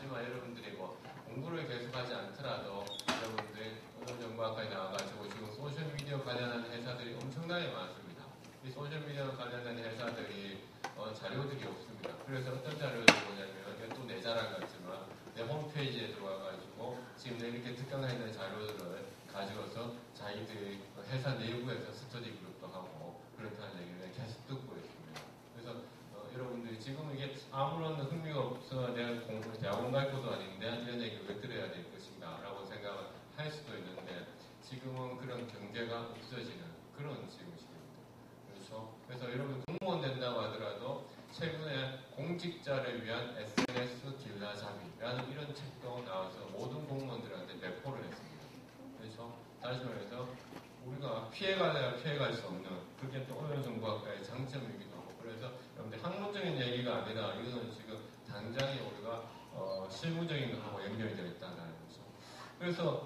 하지만 여러분들이 뭐 공부를 계속하지 않더라도 여러분들 언론정보학과에 나와가지고 지금 소셜미디어 관련한 회사들이 엄청나게 많습니다. 이 소셜미디어 관련한 회사들이 자료들이 없습니다. 그래서 어떤 자료를 보냐면 이건 또 내 자랑 같지만 내 홈페이지에 들어와가지고 지금 이렇게 특강해 있는 자료들을 가지고서 자기들 회사 내부에서 스터디 그룹도 하고 그렇다는 얘기를 계속 듣고 있습니다. 그래서 여러분들이 지금 이게 아무런 흥미가 없어 내가 대학원 갈 것도 아닌데 이런 얘기를 왜 들어야 될 것인가 라고 생각을 할 수도 있는데 지금은 그런 경계가 없어지는 그런 지금 시기입니다. 그렇죠? 그래서 여러분 공무원 된다고 하더라도 최근에 공직자를 위한 SNS 길라잡이라는 이런 책도 나와서 모든 공무원들한테 배포를 했습니다. 그렇죠? 다시 말해서 우리가 피해가야 피해갈 수 없는 그게 또 언론정보학과의 장점이기도 하고 그래서 여러분들 학문적인 얘기가 아니라 이거는 지금 당장에 우리가 실무적인 것하고 연결이 되어 있다는 거죠. 그래서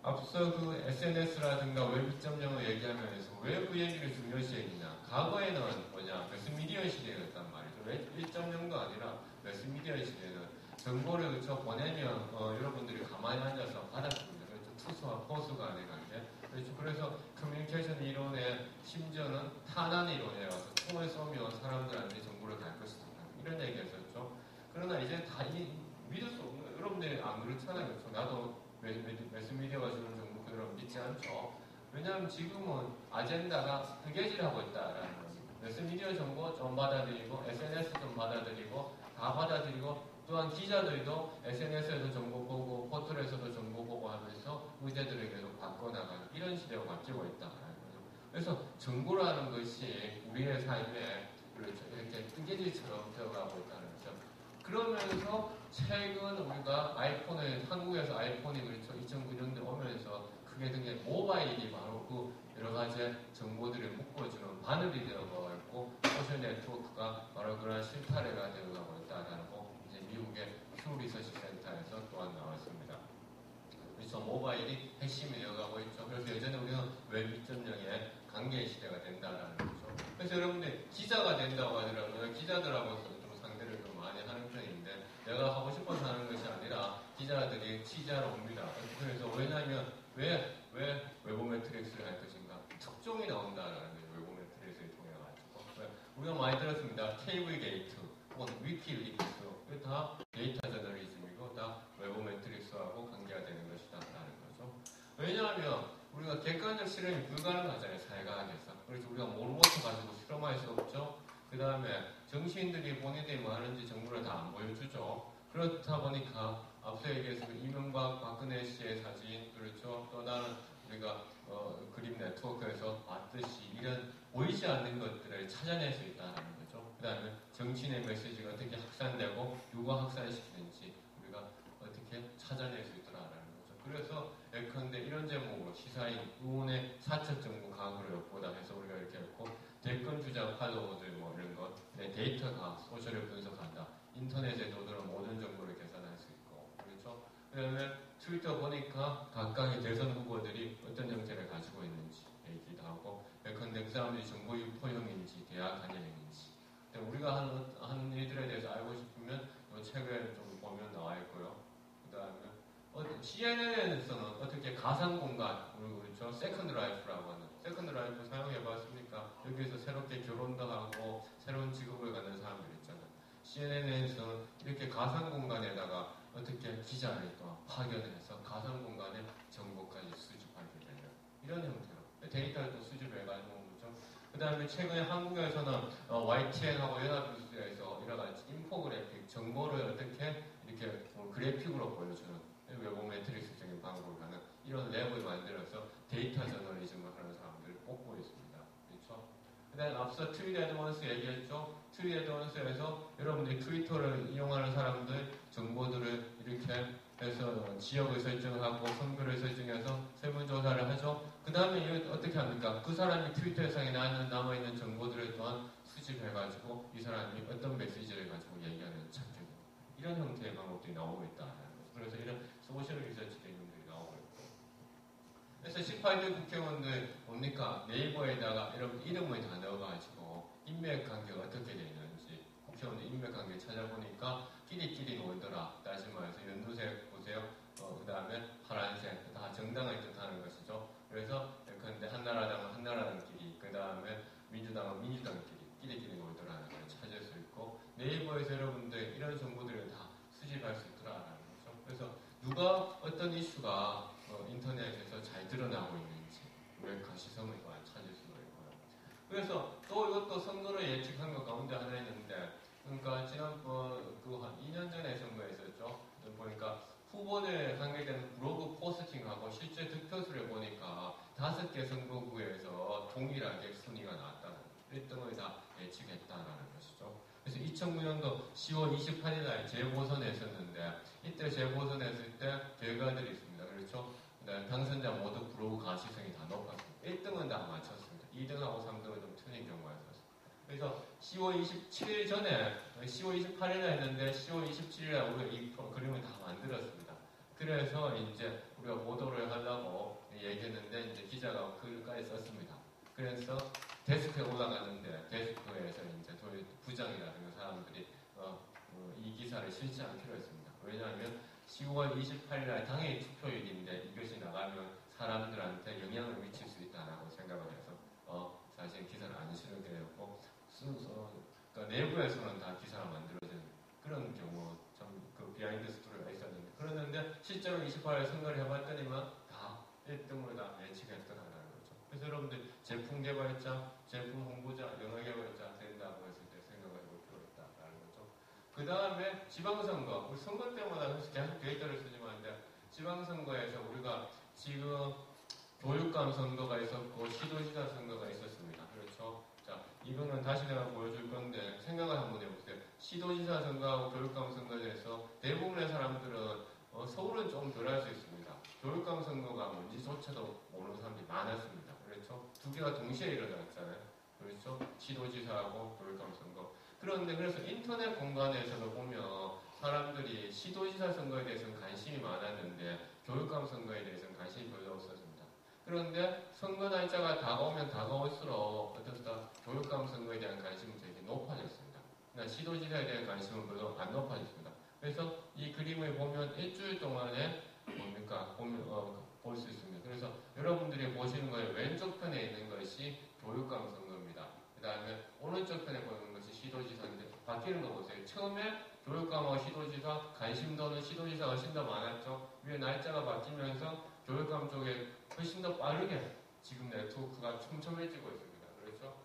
앞서 그 SNS라든가 웹 2.0을 얘기하면서 왜 그 얘기를 중요시 했느냐. 과거에는 뭐냐. 매스미디어 시대였단 말이죠. 웹 1.0도 아니라 매스미디어 시대는 정보를 그쵸 보내면 여러분들이 가만히 앉아서 받았습니다. 그렇죠. 투수와 포수가 아닌 관계. 그렇죠. 그래서 커뮤니케이션 이론에 심지어는 탄환 이론에 와서 총을 쏘면 사람들한테 정보를 갈 것이다. 이런 얘기 했었죠. 그러나 이제 다 믿을 수 없는, 여러분들이 안 그렇잖아요. 그렇죠. 나도 매스미디어가 주는 정보 그대로 믿지 않죠. 왜냐하면 지금은 아젠다가 뜨개질하고 있다라는 거죠. 매스미디어 정보 좀 받아들이고 SNS 좀 받아들이고 다 받아들이고 또한 기자들도 SNS에서 정보 보고 포털에서도 정보 보고 하면서 의제들을 계속 바꿔나가는 이런 시대가 바뀌고 있다는 거죠. 그래서 정보라는 것이 우리의 삶에 이렇게 뜨개질처럼 되어가고 있다는 거죠. 그러면서 최근 우리가 한국에서 아이폰이 그렇죠. 2009년도에 오면서 크게 든 게 모바일이 바로 그 여러 가지 정보들을 묶어주는 바늘이 되어가고 있고 소셜 네트워크가 바로 그런 실타래가 되어가고 있다는 거 이제 미국의 퓨 리서치 센터에서 또한 나왔습니다. 그래서 모바일이 핵심이 되어가고 있죠. 그래서 예전에 우리는 웹 2.0의 관계 시대가 된다는 거죠. 그래서 여러분들 기자가 된다고 하더라고요. 기자들하고 좀 상대를 좀 많이 하는 편인데 내가 하고 싶어서 하는 것이 아니라 기자들이 취재하러 옵니다. 그래서 왜냐하면 왜 웨보 매트릭스를 할 것인가? 특종이 나온다라는 거죠. 웨보 매트릭스를 통해 가지고 우리가 많이 들었습니다. KV 게이트 혹은 위키리크스 이거 다 데이터 저널리즘이고 다 웨보 매트릭스하고 관계가 되는 것이다라는 거죠. 왜냐하면 우리가 객관적 실험이 불가능하잖아요. 사회과학에서. 그래서 우리가 모르고서 가지고 실험할 수 없죠. 그 다음에 정치인들이 본인들이 뭐 하는지 정보를 다 안 보여주죠. 그렇다 보니까 앞서 얘기했던 이명박, 박근혜 씨의 사진, 그렇죠. 또 다른 우리가 그림 네트워크에서 봤듯이 이런 보이지 않는 것들을 찾아낼 수 있다는 거죠. 그 다음에 정치인의 메시지가 어떻게 확산되고 누가 확산시키는지 우리가 어떻게 찾아낼 수 있더라라는 거죠. 그래서 예컨대 이런 제목으로 시사인 의원의 사적 정보 강으로 엿보다 해서 우리가 이렇게 했고 대권 주자 팔로워들 뭐 이런 것 데이터가 소셜을 분석한다. 인터넷에 도드는 모든 정보를 계산할 수 있고 그렇죠. 그 다음에 트위터 보니까 각각의 대선 후보들이 어떤 형태를 가지고 있는지 얘기도 하고 예컨대 그 사람들이 정보 유포형인지 대학 간접형인지 우리가 하는 일들에 대해서 알고 싶으면 이 책을 좀 보면 나와 있고요. 그 다음에 CNN에서는 어떻게 가상공간 그렇죠. 세컨드 라이프라고 하는 세컨드 라이프 사용해봤습니까? 여기에서 새롭게 결혼도 하고 새로운 직업을 갖는 사람들 있잖아요. CNN에서는 이렇게 가상공간에다가 어떻게 기자를 또 파견해서 가상공간의 정보까지 수집하게 되는 이런 형태로 데이터를 또 수집해가지고 그렇죠. 그 다음에 최근에 한국에서는 YTN하고 연합뉴스에서 여러 가지 인포그래픽 정보를 어떻게 이렇게 그래픽으로 보여주는 웨보 매트릭스적인 방법을 하는 이런 랩을 만들어서 데이터 저널리즘을 하는 사람들을 뽑고 있습니다. 그렇죠? 그 다음에 앞서 트윗 애드먼스 얘기했죠? 트윗 애드먼스에서 여러분들이 트위터를 이용하는 사람들 정보들을 이렇게 해서 지역을 설정하고 성별을 설정해서 설문조사를 하죠. 그 다음에 이거 어떻게 합니까? 그 사람이 트위터상에 남아있는 정보들을 또한 수집해가지고 이 사람이 어떤 메시지를 가지고 얘기하는 찾기 이런 형태의 방법들이 나오고 있다. 그래서 이런 소셜 리서치 개념들이 나오고 있고 그래서 18대 국회의원들 뭡니까? 네이버에다가 여러분 이름을 다 넣어가지고 인맥관계가 어떻게 되어 있는지 국회의원들 인맥관계 찾아보니까 끼리끼리 놀더라. 다시 말해서 연두색 보세요. 그 다음에 파란색 다 정당을 뜻하는 것이죠. 그래서 예컨대 한나라당은 한나라당끼리, 그 다음에 민주당은 민주당끼리 끼리끼리 놀더라는 걸 찾을 수 있고, 네이버에서 여러분들 이런 정보들을 다 수집할 수 있더라라는 거죠. 그래서 누가 어떤 이슈가 인터넷에서 잘 드러나고 있는지 우리가 시선을 찾을 수가 있고요. 그래서 또 이것도 선거를 예측한 것 가운데 하나 있는데, 그러니까 지난번 한 2년 전에 선거에 있었죠. 보니까 후보들 관계된 블로그 포스팅하고 실제 득표수를 보니까 5개 선거구에서 동일하게 순위가 나왔다는, 1등을 다 예측했다는 것이죠. 그래서 2009년도 10월 28일 날 재보선했었는데, 이때 재보선했을 때 결과들이 있습니다. 그렇죠? 당선자 모두 블로그 가시성이 다 높았습니다. 1등은 다 맞췄습니다. 2등하고 3등은 좀 틀린 경우가 있었습니다. 그래서 10월 27일 전에 10월 28일에 했는데 10월 27일에 우리가 이 그림을 다 만들었습니다. 그래서 이제 우리가 보도를 하려고 얘기했는데 이제 기자가 글까지 썼습니다. 그래서 데스크에 올라갔는데 데스크에서 이제 부장이라든가 사람들이 이 기사를 실시하기로 했습니다. 왜냐하면 10월 28일날 당일 투표일인데 이것이 나가면 사람들한테 영향을 미칠 수 있다라고 생각을 해서 사실 기사를 안 실게 되었고, 그러니까 내부에서는 다 기사가 만들어지는 그런 경우, 참 그 비하인드 스토리가 있었는데, 그러는데 실제로 28일 선거를 해봤더니만 다 1등으로 다 예측했더라는 거죠. 그래서 여러분들 제품 개발자, 제품 홍보자, 영어 개발자 된다고 했을 때 생각을 해볼 필요가 있다라는 거죠. 그 다음에 지방선거, 우리 선거 때마다 계속 데이터를 쓰지만, 지방선거에서 우리가 지금 교육감 선거가 있었고 시도지사 선거가 있었습니다. 그렇죠? 자, 이거는 다시 내가 보여줄 건데 생각을 한번 해보세요. 시도지사 선거하고 교육감 선거에 대해서 대부분의 사람들은 서울은 좀 덜 할 수 있습니다. 교육감 선거가 뭔지조차도 모르는 사람들이 많았습니다. 그렇죠? 두 개가 동시에 일어났잖아요. 그렇죠? 시도지사하고 교육감 선거. 그런데 그래서 인터넷 공간에서도 보면 사람들이 시도지사 선거에 대해서는 관심이 많았는데 교육감 선거에 대해서는 관심이 별로 없었습니다. 그런데 선거 날짜가 다가오면 다가올수록 어떻다 교육감 선거에 대한 관심은 되게 높아졌습니다. 그러나 시도지사에 대한 관심은 별로 안 높아졌습니다. 그래서 이 그림을 보면 일주일 동안에 뭡니까 볼 수 있습니다. 그래서 여러분들이 보시는 거에 왼쪽 편에 있는 것이 교육감 선거입니다. 그 다음에 오른쪽 편에 보이는 것이 시도지사인데 바뀌는 거 보세요. 처음에 교육감하고 시도지사 관심도는 시도지사가 훨씬 더 많았죠. 위에 날짜가 바뀌면서 교육감 쪽에 훨씬 더 빠르게 지금 네트워크가 촘촘해지고 있습니다. 그렇죠?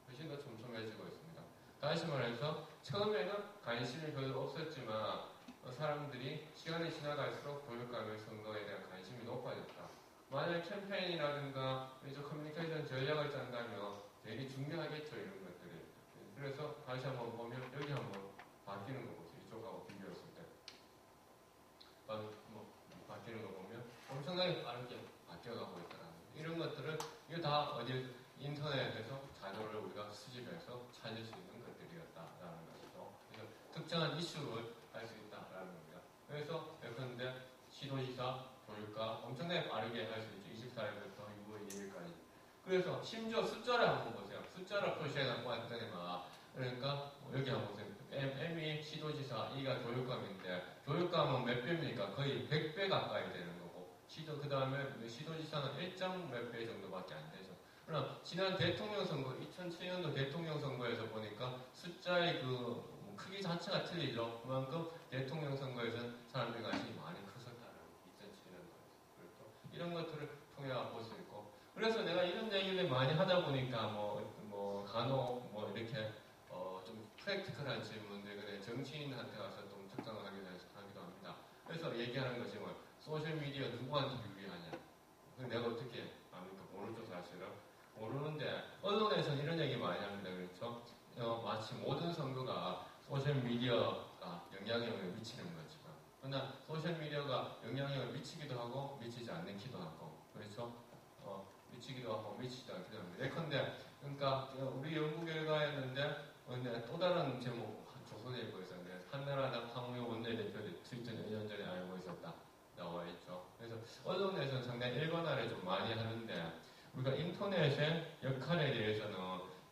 훨씬 더 촘촘해지고 있습니다. 다시 말해서 처음에는 관심이 별로 없었지만 사람들이 시간이 지나갈수록 교육감의 선거에 대한 관심이 높아졌다. 만약 캠페인이라든가 커뮤니케이션 전략을 짠다면 되게 중요하겠죠, 이런 것들이. 그래서 다시 한번 보면 여기 한번 바뀌는 거 보세요. 이쪽하고 비교했을 때 바뀌는 거 보면 엄청나게 빠르게 바뀌어가고 있다는 이런 것들은 이거 다 어디 인터넷에서 자료를 우리가 수집해서 찾을 수 있는 것들이었다라는 것이죠. 그래서 특정한 이슈를 할 수 있다라는 겁니다. 그래서 예컨대 시도지사, 교육감 엄청나게 빠르게 할 수 있죠. 24일부터 6월 2일까지. 그래서 심지어 숫자를 한번 보세요. 숫자를 표시해놓고 왔더니만 그러니까 여기 한번 보세요. M이 시도지사, E가 교육감인데 교육감은 몇 배입니까? 거의 100배 가까이 되는 거고 그 다음에 시도지사는 1점 몇 배 정도밖에 안 되죠. 그럼 지난 대통령 선거 2007년도 대통령 선거에서 보니까 숫자의 그 크기 자체가 틀리죠. 그만큼 대통령 선거에서는 사람들이 관심이 많이 컸었다는 2007년도에서 그렇죠. 이런 것들을 통해 볼 수 있고 그래서 내가 이런 얘기를 많이 하다 보니까 간혹 이렇게 좀 프랙티컬한 질문들 그냥 정치인한테 가서 좀 특강을 하기도 합니다. 그래서 얘기하는 것이 소셜미디어 누구한테 유리하냐. 내가 어떻게 압니까? 모르죠, 사실은. 모르는데 언론에서는 이런 얘기 많이 합니다. 그렇죠? 마치 모든 선거가 소셜미디어가 영향력을 미치는 것처럼. 그러나 소셜미디어가 영향력을 미치기도 하고 미치지 않기도 하고 그렇죠? 미치기도 하고 미치지 않기도 합니다. 예컨대 그러니까 우리 연구 결과였는데 또 다른 제목 조선일보에서는 한나라당 황우여 원내대표를 트위터 2년 전에 알고 있었다 나와 있죠. 그래서 언론에서는 상당히 일관화를 좀 많이 하는데 우리가 인터넷의 역할에 대해서는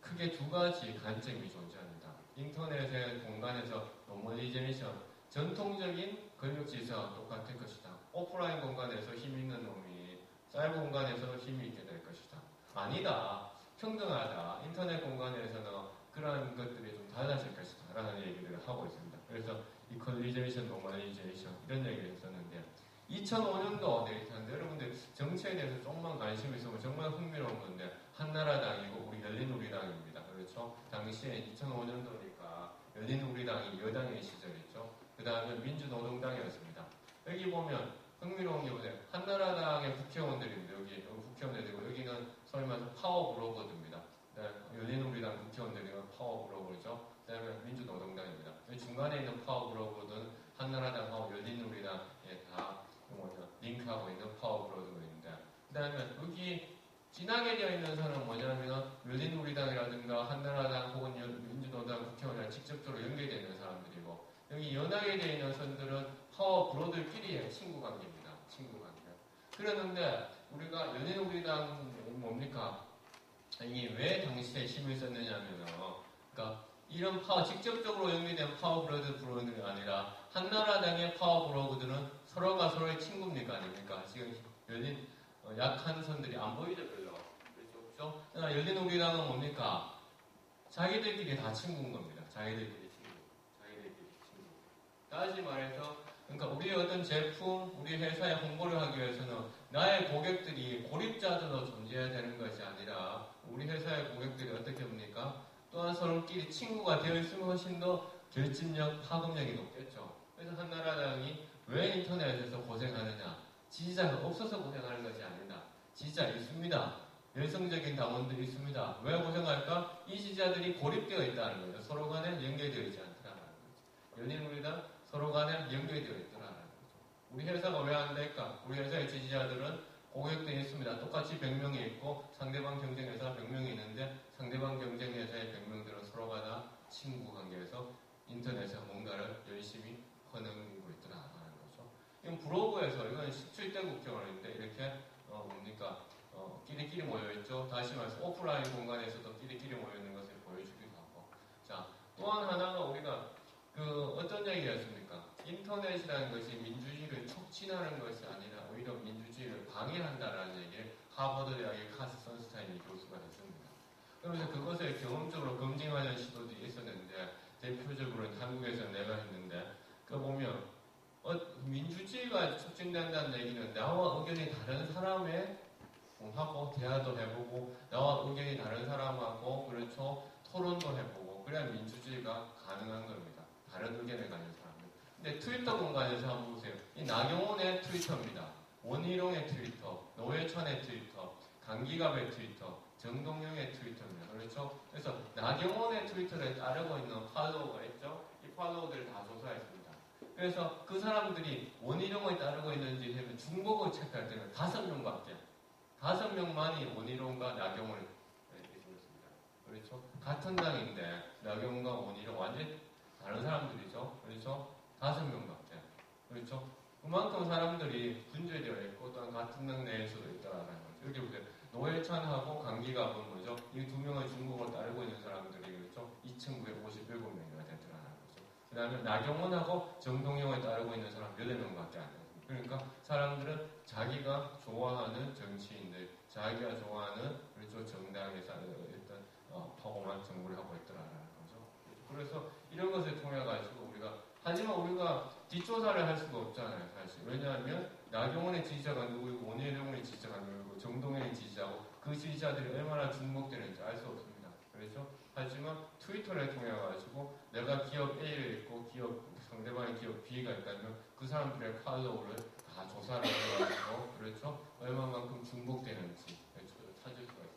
크게 두 가지 관점이 존재합니다. 인터넷의 공간에서 노멀리제이션 전통적인 권력지수와 똑같을 것이다. 오프라인 공간에서 힘 있는 놈이 사이버 공간에서도 힘이 있게 될 것이다. 아니다. 평등하다. 인터넷 공간에서는 그러한 것들이 좀 달라질 것이다. 라는 얘기들을 하고 있습니다. 그래서 이퀄리제이션, 노멀리제이션 이런 얘기를 했었는데 2005년도 데이터인데 여러분들 정치에 대해서 조금만 관심이 있으면 정말 흥미로운 건데 한나라당이고 우리 열린우리당입니다. 그렇죠? 당시에 2005년도니까 열린우리당이 여당의 시절이죠. 그 다음에 민주노동당이었습니다. 여기 보면 흥미로운 게 뭐냐 한나라당의 국회의원들인데 여기 국회의원들이고 여기는 소위 말해서 파워브로거드입니다. 열린우리당 국회의원들이면 파워브로거죠. 그 다음에 민주노동당입니다. 중간에 있는 파워브로거드는 한나라당하고 열린우리당에 다 링크하고 있는 파워브로거드입니다. 그 다음에 여기 진하게 되어 있는 선은 뭐냐면 열린우리당이라든가 한나라당 혹은 민주노당 국회의원이랑 직접적으로 연계되어 있는 사람들이고 여기 연하게 되어 있는 선들은 파워브로들끼리의 친구 관계입니다. 친구 관계. 그러는데 우리가 열린우리당 뭡니까? 이게 왜 당시에 힘을 썼느냐면은 그러니까 이런 직접적으로 연계된 파워브로드들이 아니라 한나라당의 파워브로드들은 서로가 서로의 친구입니까 아닙니까? 지금 열린 약한 선들이 안 보이죠 별로. 그렇죠? 열린우리당은 뭡니까? 자기들끼리 다 친구인 겁니다. 자기들끼리 친구. 다시 말해서 그러니까 우리의 어떤 제품, 우리 회사의 홍보를 하기 위해서는 나의 고객들이 고립자들로 존재해야 되는 것이 아니라 우리 회사의 고객들이 어떻게 봅니까? 또한 서로끼리 친구가 되어 있으면 훨씬 더 결집력, 파급력이 높겠죠. 그래서 한나라당이 왜 인터넷에서 고생하느냐? 지지자가 없어서 고생하는 것이 아니다. 지지자 있습니다. 열성적인 당원들이 있습니다. 왜 고생할까? 이 지지자들이 고립되어 있다는 거죠. 서로 간에 연결되어 있지 않다는 거죠. 열린우리당 서로 간에 연결되어 있더라는 거죠. 우리 회사가 왜 안 될까? 우리 회사의 지지자들은 고객들이 있습니다. 똑같이 100명이 있고 상대방 경쟁회사 100명이 있는데 상대방 경쟁회사의 100명들은 서로가 다 친구 관계에서 인터넷에 뭔가를 열심히 퍼내고 있더라는 거죠. 이건 브로그에서 이건 17대 국회의원인데 이렇게 뭡니까? 끼리끼리 모여있죠. 다시 말해서 오프라인 공간에서도 끼리끼리 모여있는 것을 보여주기도 하고. 자, 또한 하나가 우리가 어떤 얘기였습니까? 인터넷이라는 것이 민주주의를 촉진하는 것이 아니라 오히려 민주주의를 방해한다라는 얘기를 하버드 대학의 카스 선스타인 교수가 했습니다. 그러면서 그것을 경험적으로 검증하는 시도들이 있었는데 대표적으로는 한국에서 내가 했는데 그 보면 민주주의가 촉진된다는 얘기는 나와 의견이 다른 사람의 하고 대화도 해보고 나와 의견이 다른 사람하고 그렇죠 토론도 해보고 그래야 민주주의가 가능한 겁니다. 다른 의견을 가진 사람들. 근데 트위터 공간에서 한번 보세요. 이 나경원의 트위터입니다. 원희룡의 트위터, 노회찬의 트위터, 강기갑의 트위터, 정동영의 트위터입니다. 그렇죠? 그래서 나경원의 트위터를 따르고 있는 팔로워가 있죠? 이 팔로워들을 다 조사했습니다. 그래서 그 사람들이 원희룡을 따르고 있는지 하면 중복을 체크할 때는 5명밖에 5명만이 원희룡과 나경원을 있습니다. 그렇죠? 같은 당인데 나경원과 원희룡 완전히 다른 사람들이죠. 그렇죠? 5명밖에. 그렇죠? 그만큼 사람들이 분재되어 있고 또한 같은 당 내에서도 있다라는 거죠. 여기 보세요. 노회찬하고 강기갑은 뭐죠? 이 2명의 중국을 따르고 있는 사람들이 그렇죠? 2,957명이나 되더라는 거죠. 그 다음에 나경원하고 정동영을 따르고 있는 사람 8명밖에 안 돼요. 그러니까 사람들은 자기가 좋아하는 정치인들, 자기가 좋아하는 그렇죠? 정당에서 어떤 파고만 정부를 하고 있더라는 거죠. 그래서 이런 것을 통해 가지고 하지만 우리가 뒷조사를 할 수가 없잖아요, 사실. 왜냐하면 나경원의 지지자가 누구이고 원희룡의 지지자가 누구이고 정동영의 지지자고 그 지지자들이 얼마나 중복되는지 알 수 없습니다. 그렇죠? 하지만 트위터를 통해 가지고 내가 기업 A를 있고 상대방의 기업 B가 있다면 그 사람들의 팔로우를 다 조사를 해가지고 그렇죠? 얼마만큼 중복되는지 찾을 수가 있습니다.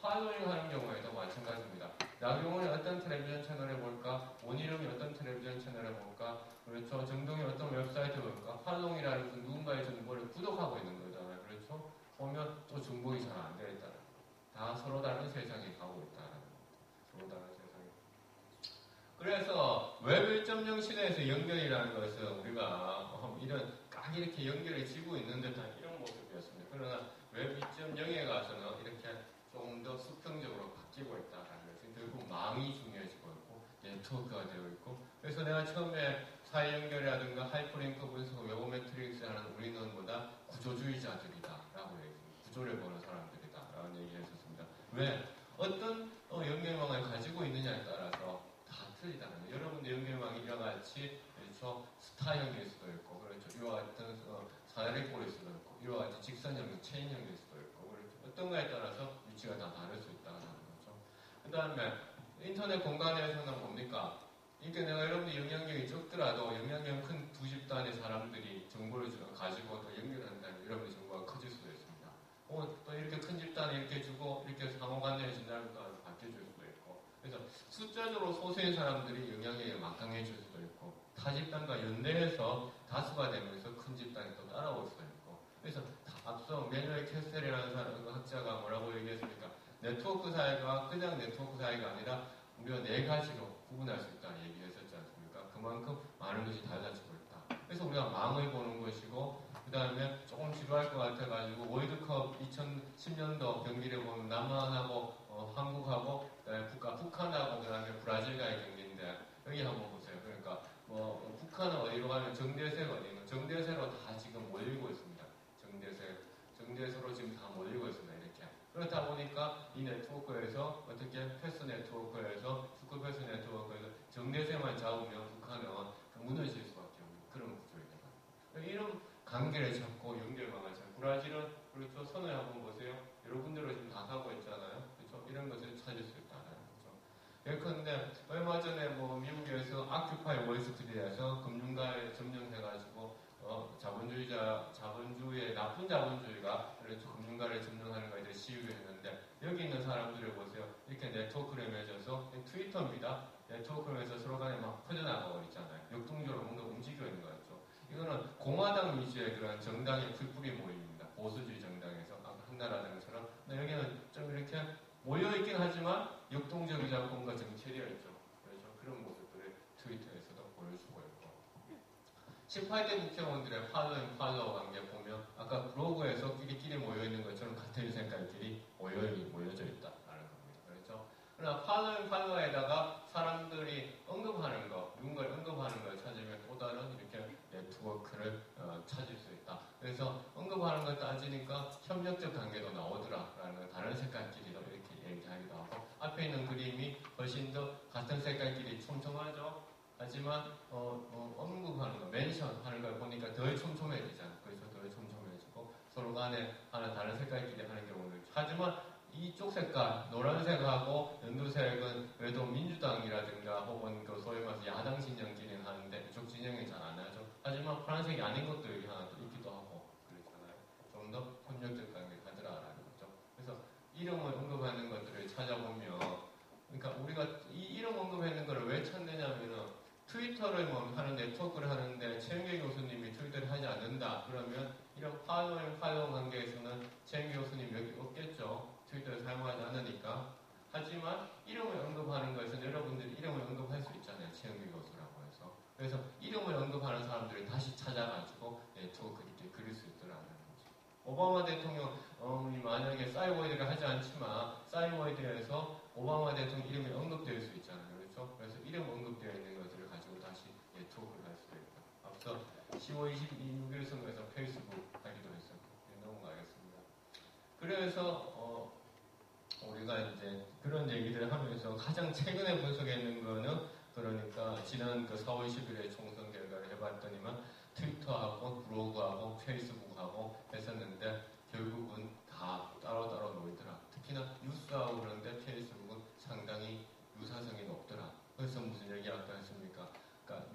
팔로잉 하는 경우에도 마찬가지입니다. 나경원이 어떤 텔레비전 채널을 볼까? 원희룡이 어떤 텔레비전 채널을 볼까? 그렇죠? 정동이 어떤 웹사이트를 볼까? 팔로잉이라는 것은 누군가의 정보를 구독하고 있는 거잖아요. 그렇죠? 보면 또 중복이 잘 안 되어 있다는 거. 다 서로 다른 세상에 가고 있다는 거. 서로 다른 세상에. 그래서 웹 1.0 시대에서 연결이라는 것은 우리가 딱 이렇게 연결이 지고 있는 듯한 이런 모습이었습니다. 그러나 웹 2.0에 가서는 이렇게 조금 더 수평적으로 바뀌고 있다는 것이 결국 망이 중요해지고 있고 네트워크가 되어 있고 그래서 내가 처음에 사이 연결이라든가 하이퍼링크 분석, 웨버 매트릭스라는 우리는 뭐다? 구조주의자들이다라고 얘기했습니다. 구조를 보는 사람들이다라는 얘기를 했었습니다. 왜? 어떤 연결망을 가지고 있느냐에 따라서 다 틀리다는 거예요. 여러분들 연결망이 이와 같이 그렇죠? 스타형일 수도 있고 그렇죠. 이와 같은 사다리꼴일 수도 있고 이와 같이 직선형, 체인형일 수도 있고 그렇죠. 어떤 거에 따라서 위치가 다 다를 수 있다는 거죠. 그 다음에 인터넷 공간에서는 뭡니까? 그러니까 내가 여러분들 영향력이 적더라도 영향력 큰 두 집단의 사람들이 정보를 가지고 또 연결한다면 여러분의 정보가 커질 수도 있습니다. 또 이렇게 큰 집단이 이렇게 주고 이렇게 상호간에 진단을 또 바뀌어줄 수도 있고 그래서 숫자적으로 소수의 사람들이 영향력이 막강해질 수도 있고 타 집단과 연대해서 다수가 되면서 큰 집단이 또 따라올 수도 있고 그래서 앞서 매뉴얼 캐스텔이라는 사람, 학자가 뭐라고 얘기했습니까? 네트워크 사회가 그냥 네트워크 사회가 아니라 우리가 네 가지로 구분할 수 있다는 얘기했었지 않습니까? 그만큼 많은 것이 달라지고 있다. 그래서 우리가 망을 보는 것이고 그 다음에 조금 지루할 것 같아가지고 월드컵 2010년도 경기를 보면 남한하고 한국하고 북한하고 그 다음에 브라질과의 경기인데 여기 한번 보세요. 그러니까 북한은 어디로 가면 정대세가 어디인가 정대세로 다 지금 몰리고 있습니다. 정대세로 지금 다 몰리고 있습니다. 이렇게. 그렇다 보니까 이 네트워크에서 어떻게 패스 네트워크에서 축구 패스 네트워크에서 정대세만 잡으면 북한은 무너질 수밖에 없는 그런 구조입니다. 이런 관계를 잡고 연결망을 잡고 브라질은 그렇죠. 선을 한번 보세요. 여러분들은 지금 다 하고 있잖아요. 그렇죠. 이런 것을 찾을 수 있다는 거죠. 예컨대 얼마 전에 미국에서 아큐파이 월스트리트에서 금융가에 점령해가지고 자본주의의 나쁜 자본주의가 그래서 금융가를 점령하는 것에 대해 시위를 했는데 여기 있는 사람들을 보세요. 이렇게 네트워크를 맺어서 트위터입니다. 네트워크를 맺어서 서로 간에 막 퍼져나가고 있잖아요. 역동적으로 뭔가 움직이고 있는 거죠. 이거는 공화당 위주의 그런 정당의 풀뿌리 모임입니다. 보수주의 정당에서 한나라당처럼. 근데 여기는 좀 이렇게 모여있긴 하지만 역동적이지 않고 뭔가 정체되어 있죠. 그렇죠. 그런 모습들을 트위터에서도 보여주고 있고. 18대 국회의원들의 팔로우 관계 보면 아까 블로그에서 끼리끼리 모여있는 것처럼 같은 색깔끼리 모여져 있다라는 겁니다. 그렇죠? 그러나 팔로우에다가 사람들이 언급하는 거, 누군가를 언급하는 걸 찾으면 또 다른 이렇게 네트워크를 찾을 수 있다. 그래서 언급하는 걸 따지니까 협력적 관계도 나오더라라는 다른 색깔끼리도 이렇게 얘기하기도 하고 앞에 있는 그림이 훨씬 더 같은 색깔끼리 촘촘하죠. 하지만 언급하는 거, 멘션하는 걸 보니까 덜 촘촘해지잖아요. 그래서 덜 촘촘해지고 서로 간에 하는 다른 색깔끼리 하는 경우는 하지만 이쪽 색깔, 노란색하고 연두색은 그래도 민주당이라든가 혹은 그 소위 말해서 야당 진영끼리는 하는데 이쪽 진영이 잘 안 하죠. 하지만 파란색이 아닌 것도 여기 하나 또 있기도 하고 그렇잖아요. 좀 더 협력적 관계가 가더라라는 거죠. 그래서 이름을 언급하는 것들을 찾아보면 그러니까 우리가 이 이름 언급하는 것을 왜 찾느냐면은 트위터를 하는 네트워크를 하는데 최영길 교수님이 트위터를 하지 않는다. 그러면 이런 팔로우 관계에서는 최영길 교수님 여기 없겠죠. 트위터를 사용하지 않으니까. 하지만 이름을 언급하는 것은 여러분들이 이름을 언급할 수 있잖아요. 최영길 교수라고 해서. 그래서 이름을 언급하는 사람들을 다시 찾아가지고 네트워크 이렇게 그릴 수 있더라는 거죠. 오바마 대통령이 만약에 사이월드를 하지 않지만 사이월드에서 오바마 대통령 이름이 언급될 수 있잖아요. 그렇죠? 그래서 이름 언급되어 있는 것들을 가지고 다시 네트워크를 할 수도 있다. 앞서 10월 22일 선거에서 페이스북 하기도 했었고 넘어가겠습니다. 그래서 우리가 이제 그런 얘기들을 하면서 가장 최근에 분석했는 거는 그러니까 지난 4월 10일에 총선 결과를 해봤더니만 트위터하고 블로그하고 페이스북하고 했었는데 결국은 다 따로따로 놀더라. 특히나 뉴스하고 그런데 페이스북은 상당히 유사성이 높더라. 그래서 무슨 얘기 아까 했습니까? 그러니까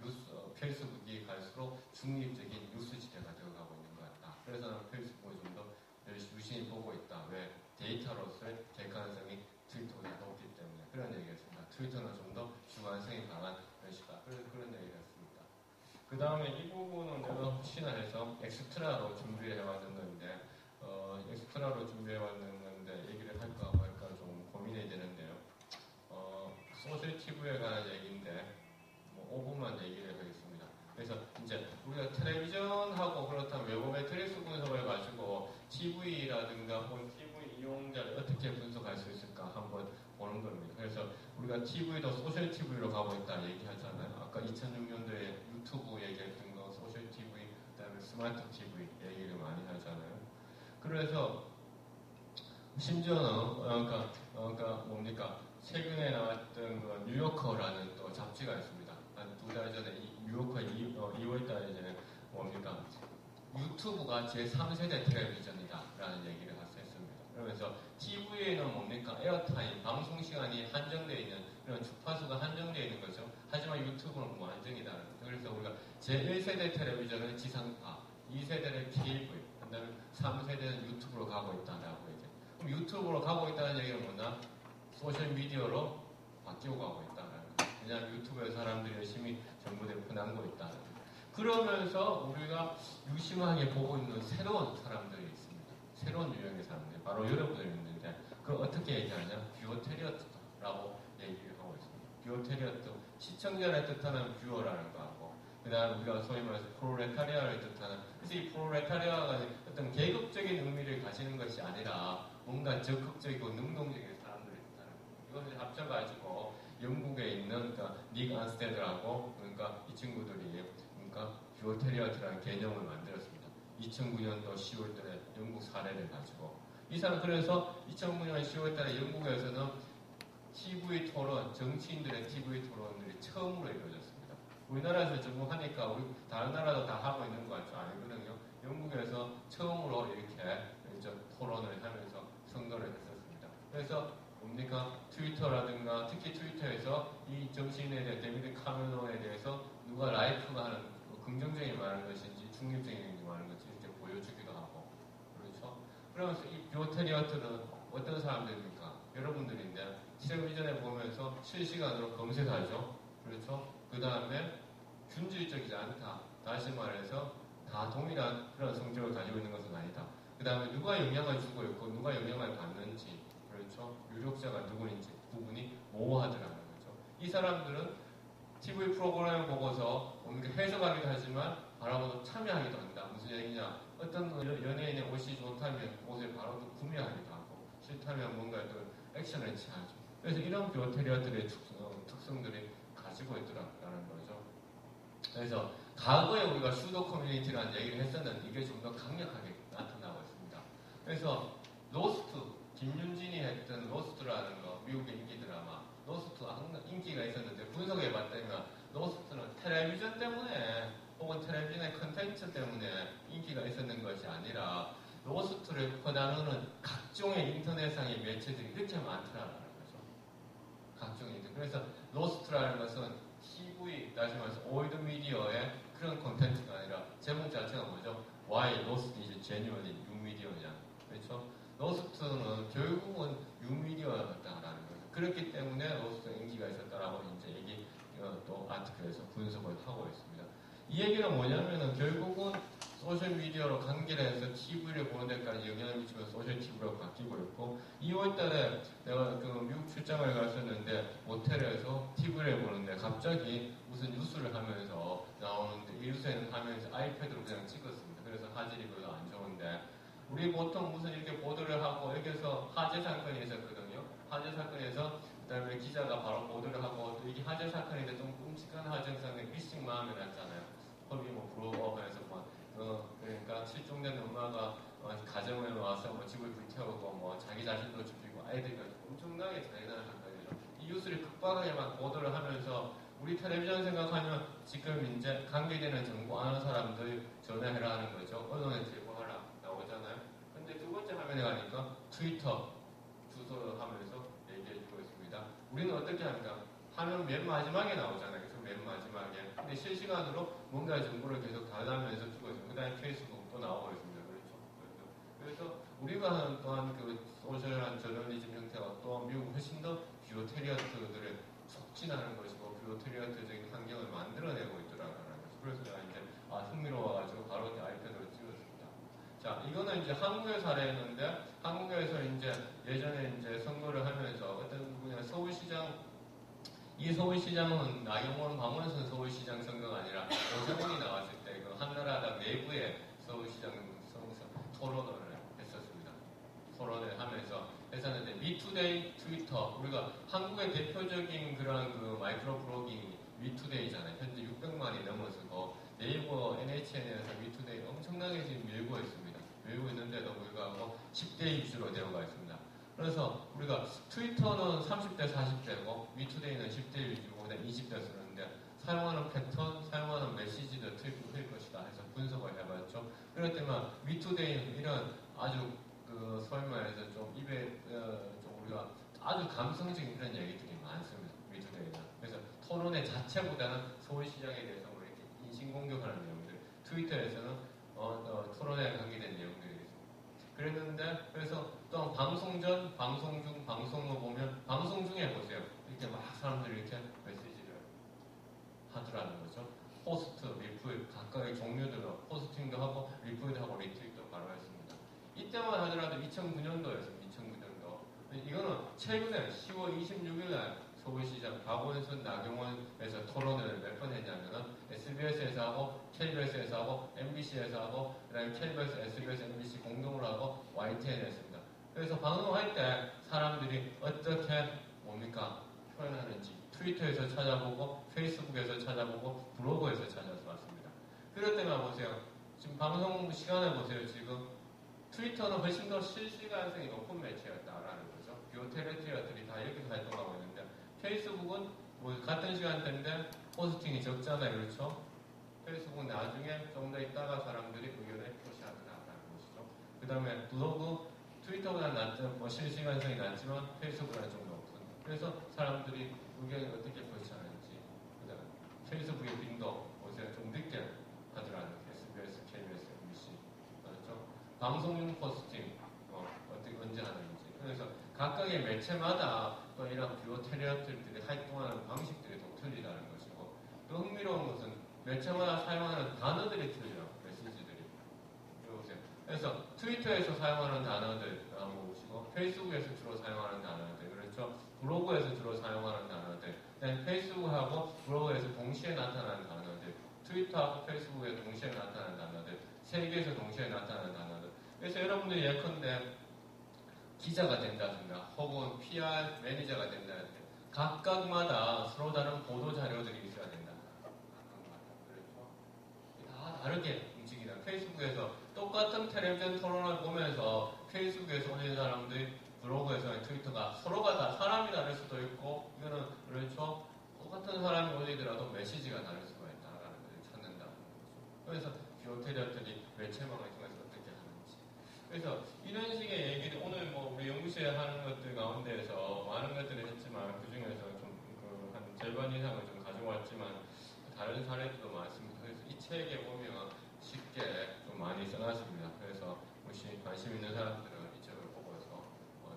페이스북이 갈수록 중립적인 뉴스 지대가 되어가고 있는 것 같다. 그래서 나는 페이스북을 좀 더 유심히 보고 있다. 왜? 데이터로서의 객관성이 트위터보다 높기 때문에 그런 얘기했습니다. 트위터는 좀 더 주관성이 강한 것이다. 그런 얘기를 했습니다. 그 다음에 이 부분은 내가 혹시나 해서 엑스트라로 준비해왔는 건데 엑스트라로 준비해왔는 건데 얘기를 할까 말까 좀 고민이 되는데요. 소셜 TV에 관한 얘기인데 5분만 얘기를 하겠습니다. 그래서 이제 우리가 텔레비전하고 그렇다면 웨버 매트릭스 분석을 가지고 TV라든가 혹은 TV 이용자를 어떻게 분석할 수 있을까 한번 보는 겁니다. 그래서 우리가 TV도 소셜 TV로 가고 있다 얘기하잖아요. 아까 2006년도에 유튜브 얘기했던 거 소셜 TV, 그다음에 스마트 TV 얘기를 많이 하잖아요. 그래서 심지어는 그러니까 뭡니까? 최근에 나왔던 그 뉴요커라는 또 잡지가 있습니다. 한 2달 전에 뉴요커 2월 달에 이제 뭡니까? 유튜브가 제3세대 텔레비전이다라는 얘기를 했습니다. 그러면서 TV에는 뭡니까? 에어타임, 방송 시간이 한정되어 있는 그런 주파수가 한정되어 있는 거죠. 하지만 유튜브는 무한정이다. 그래서 우리가 제1세대 텔레비전은 지상파, 2세대는 케이블, 그다음에 3세대는 유튜브로 가고 있다라고 이제. 그럼 유튜브로 가고 있다는 얘기는 뭐냐? 소셜 미디어로 바뀌고 가고 있다는 거예요. 왜냐하면 유튜브에 사람들이 열심히 정보를 퍼나고 있다는 거예요. 그러면서 우리가 유심하게 보고 있는 새로운 사람들이 있습니다. 새로운 유형의 사람들, 바로 여러분들이 있는데 그걸 어떻게 얘기하냐? 뷰어테리어트라고 얘기를 하고 있습니다. 뷰어테리어트, 시청자를 뜻하는 뷰어라는 거하고 그 다음에 우리가 소위 말해서 프로레타리아를 뜻하는, 그래서 이 프로레타리아가 어떤 계급적인 의미를 가지는 것이 아니라 뭔가 적극적이고 능동적인 사람들이 뜻하는 거예요. 이것을 합쳐가지고 영국에 있는 그러니까 닉 안스테드라고 그러니까 이 친구들이 그러니까 뷰어테리어트라는 개념을 만들었습니다. 2009년도 10월달에 영국 사례를 가지고 이 사람 그래서 2009년 10월달에 영국에서는 TV 토론, 정치인들의 TV 토론들이 처음으로 이루어졌습니다. 우리나라에서 전공하니까 우리 다른 나라도 다 하고 있는 거 같죠? 아니거든요. 영국에서 처음으로 이렇게 토론을 하면서 선거를 했었습니다. 그래서 뭡니까? 트위터라든가 특히 트위터에서 이 정치인에 대해 데비드 카메론에 대해서 누가 라이크가 하는 긍정적인 말하는 것인지 중립적인 말하는 것인지 이렇게 보여주기도 하고 그렇죠. 그러면서 이 뷰어테리어트는 어떤 사람들입니까? 여러분들인데 텔레비전에 보면서 실시간으로 검색하죠. 그렇죠. 그 다음에 균질적이지 않다. 다시 말해서 다 동일한 그런 성격을 가지고 있는 것은 아니다. 그 다음에 누가 영향을 주고 있고 누가 영향을 받는지 그렇죠. 유력자가 누구인지 부분이 모호하더라는 거죠. 이 사람들은 TV 프로그램을 보고서 뭔가 해석하기도 하지만 바로 참여하기도 합니다. 무슨 얘기냐? 어떤 연예인의 옷이 좋다면 옷을 바로 구매하기도 하고 싫다면 뭔가 또 액션을 취하죠. 그래서 이런 뷰어테리어들의 특성들이 가지고 있더라는 거죠. 그래서 과거에 우리가 슈도 커뮤니티라는 얘기를 했었는데 이게 좀 더 강력하게 나타나고 있습니다. 그래서 로스트, 김윤진이 했던 로스트라는 거, 미국의 인기 드라마 로스트 인기가 있었는데 분석해봤더니 로스트는 텔레비전 때문에 혹은 텔레비전의 컨텐츠 때문에 인기가 있었는 것이 아니라 로스트를 퍼나누는 각종의 인터넷상의 매체들이 이렇게 많더라는 거죠. 각종의 인터넷. 그래서 로스트라는 것은 TV, 다시 말해서 올드 미디어의 그런 콘텐츠가 아니라 제목 자체가 뭐죠? Why Lost is genuinely new media냐. 그렇죠? 로스트는 결국은 뉴 미디어였다라는 거죠. 그렇기 때문에 로스트가 인기가 있었다라고 이제 얘기 또 아티클에서 분석을 하고 있습니다. 이 얘기는 뭐냐면은 결국은 소셜 미디어로 관계해서 TV를 보는 데까지 영향을 미치면서 소셜 TV로 바뀌고 있고 2월달에 내가 그 미국 출장을 갔었는데 모텔에서 TV를 보는데 갑자기 무슨 뉴스를 하면서 나오는데 이 뉴스에는 하면서 아이패드로 그냥 찍었습니다. 그래서 화질이 별로 안 좋은데 우리 보통 무슨 이렇게 보도를 하고 여기서 화재 사건이 있었거든요. 화재 사건에서 그다음에 기자가 바로 보도를 하고 또 이게 화재 사건인데 좀 끔찍한 화재상에 일씩 마음이 났잖아요. 컵이 뭐 불어오면서 그러니까 실종된 엄마가 가정을 와서 뭐 집을 불태우고 뭐 자기 자신도 죽이고 아이들까지 엄청나게 잔인한 사건이죠. 이 뉴스를 급박하게 막 보도를 하면서 우리 텔레비전 생각하면 지금 이제 관계되는 정보 아는 사람들 전화해라 하는 거죠. 언론에 제보하라 나오잖아요. 근데 두 번째 화면에 가니까 트위터 주소를 하면서 얘기해주고 있습니다. 우리는 어떻게 합니까? 화면 맨 마지막에 나오잖아요. 그래서 맨 마지막에. 근데 실시간으로 뭔가 정보를 계속 달라면서 주고 있습니다. 그 다음에 페이스북도 나오고 있습니다. 그래서 우리가 하는 또한 그 소셜한 저널리즘 형태가 또 미국 훨씬 더 뷰어테리어트들을 촉진하는 것이고 뷰어테리어트적인 환경을 만들어내고 있더라고요. 그래서 제가 이제 흥미로워가지고 바로 이제 아이패드로 찍었습니다. 자, 이거는 이제 한국의 사례였는데 한국에서 이제 예전에 이제 선거를 하면서 어떤 분야 서울시장 이 서울시장은 나경원, 박원순 서울시장 선거가 아니라 오세훈이 나왔을 때 그 한나라당 내부의 서울시장 토론을 했었습니다. 토론을 하면서 회사인데 미투데이, 트위터, 우리가 한국의 대표적인 그런 그 마이크로 블로깅이 미투데이잖아요. 현재 600만이 넘어서 네이버, NHN에서 미투데이 엄청나게 지금 밀고 있습니다. 밀고 있는데도 불구하고 10대 위주로 되어가 있습니다. 그래서 우리가 트위터는 30대, 40대고 미투데이는 10대 위주고 20대 쓰는데 사용하는 패턴, 사용하는 메시지도 틀릴 것이다 해서 분석을 해봤죠. 그럴 때만 미투데이는 이런 아주 그 소위 말해서 좀 입에 좀 우리가 아주 감성적인 그런 얘기들이 많습니다. 미투데이는. 그래서 토론의 자체보다는 서울시장에 대해서 뭐 이렇게 인신공격하는 내용들, 트위터에서는 토론에 관계된 내용들이 있습니다. 그랬는데 그래서 또 방송 전, 방송 중, 방송 후 보면 방송 중에 보세요. 이렇게 막 사람들이 이렇게 메시지를 하더라는 거죠. 포스트, 리플 각각의 종류들로 포스팅도 하고 리플도 하고 리트윗도 바로 했습니다. 이때만 하더라도 2009년도였습니다. 2009년도. 이거는 최근에 10월 26일 날 서울시장 박원순, 나경원에서 토론을 몇 번 했냐면은 SBS에서 하고 KBS에서 하고 MBC에서 하고 그다음에 KBS, SBS, MBC 공동으로 하고 YTN에 했습니다. 그래서 방송할 때 사람들이 어떻게 뭡니까 표현하는지 트위터에서 찾아보고 페이스북에서 찾아보고 블로그에서 찾아서 왔습니다. 그럴 때만 보세요. 지금 방송 시간에 보세요. 지금 트위터는 훨씬 더 실시간성이 높은 매체였다라는 거죠. 뷰테레티아들이 다 이렇게 활동하고 있는데 페이스북은 뭐 같은 시간대인데 포스팅이 적잖아요. 그렇죠? 페이스북은 나중에 좀 더 있다가 사람들이 의견을 표시하더라라는 것이죠. 그 다음에 블로그, 트위터보다 낮죠. 뭐 실시간성이 낮지만 페이스북보다 좀 높은. 그래서 사람들이 의견을 어떻게 표시하는지. 그 다음에 페이스북의 빈도, 보세요. 좀 늦게 하더라는 SBS, KBS, MBC. 그렇죠? 방송용 포스팅, 어떻게 언제 하는지. 그래서 각각의 매체마다 또 이런 뷰어 테리어들이 활동하는 방식들이 또 틀리다는 것이고, 또 흥미로운 것은 매체마다 사용하는 단어들이 틀려요. 메시지들이. 보세요. 그래서 트위터에서 사용하는 단어들 한번 보시고, 페이스북에서 주로 사용하는 단어들, 그렇죠? 블로그에서 주로 사용하는 단어들, 페이스북하고 블로그에서 동시에 나타나는 단어들, 트위터하고 페이스북에서 동시에 나타나는 단어들, 세 개에서 동시에 나타나는 단어들. 그래서 여러분들이 예컨대 기자가 된다든가 혹은 PR 매니저가 된다든가 각각마다 서로 다른 보도 자료들이 있어야 된다. 그렇죠? 다 다르게 움직이는 페이스북에서 똑같은 텔레비전 토론을 보면서 페이스북에서 올린 사람들 블로그에서 트위터가 서로가 다 사람이 다를 수도 있고 이거는 그렇죠. 똑같은 사람이 올리더라도 메시지가 다를 수가 있다라는 걸 찾는다는 거죠. 그래서 뷰어테리어들이 매체망을 통해서 어떻게 하는지. 그래서 이런 식의 얘기를 오늘 뭐 우리 연구실에 하는 것들 가운데에서 많은 것들을 했지만 그 중에서 좀 한 절반 이상을 좀 가져왔지만 다른 사례들도 많습니다. 그래서 이 책에 보면 쉽게 좀 많이 써놨습니다. 그래서 혹시 관심 있는 사람들은 이 책을 보고서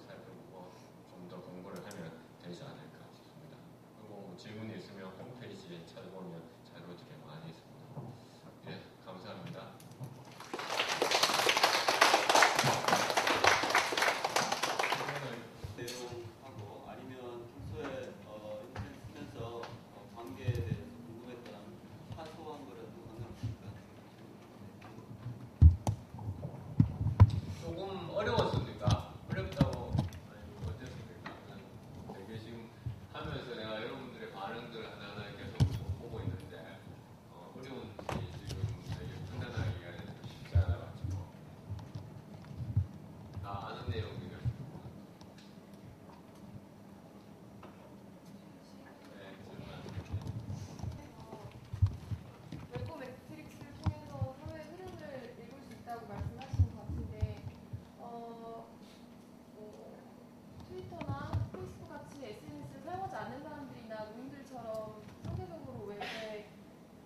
살펴보고 좀 더 공부를 하면 되지 않을까 싶습니다. 그리고 뭐 질문이 있으면 홈페이지에 찾아보면 자료들이 많이 있습니다. 예, 감사합니다. 내용하고 아니면 평소에 인터넷 쓰면서 관계에 대해서 궁금했던 사소한 거라도 상관없습니까? 조금 어려웠습니까? 어렵다고 아니 어땠습니까? 되게 지금 하면서 내가 여러분들의 반응들 하나하나 계속 보고 있는데 어려운지 지금 되게 판단하기가 쉽지 않아가지고 다 아는 내용이에요. 웨고 매트릭스를 통해서 사회의 흐름을 읽을 수 있다고 말씀하신 것 같은데 트위터나 페이스북 같이 SNS를 사용하지 않는 사람들이나 노인들처럼 상대적으로 웹에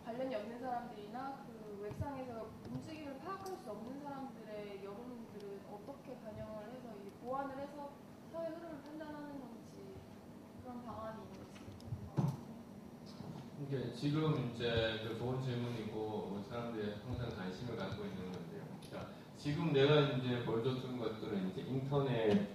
관련이 없는 사람들이나 그 웹상에서 움직임을 파악할 수 없는 사람들의 여론들은 어떻게 반영을 해서 보완을 해서 사회 흐름을 판단하는 건지 그런 방안이 있는지 이게 지금 이제 그 좋은 질문이고 사람들이 항상 관심을 갖고 있는 건데요. 자, 지금 내가 이제 보여줬던 것들은 이제 인터넷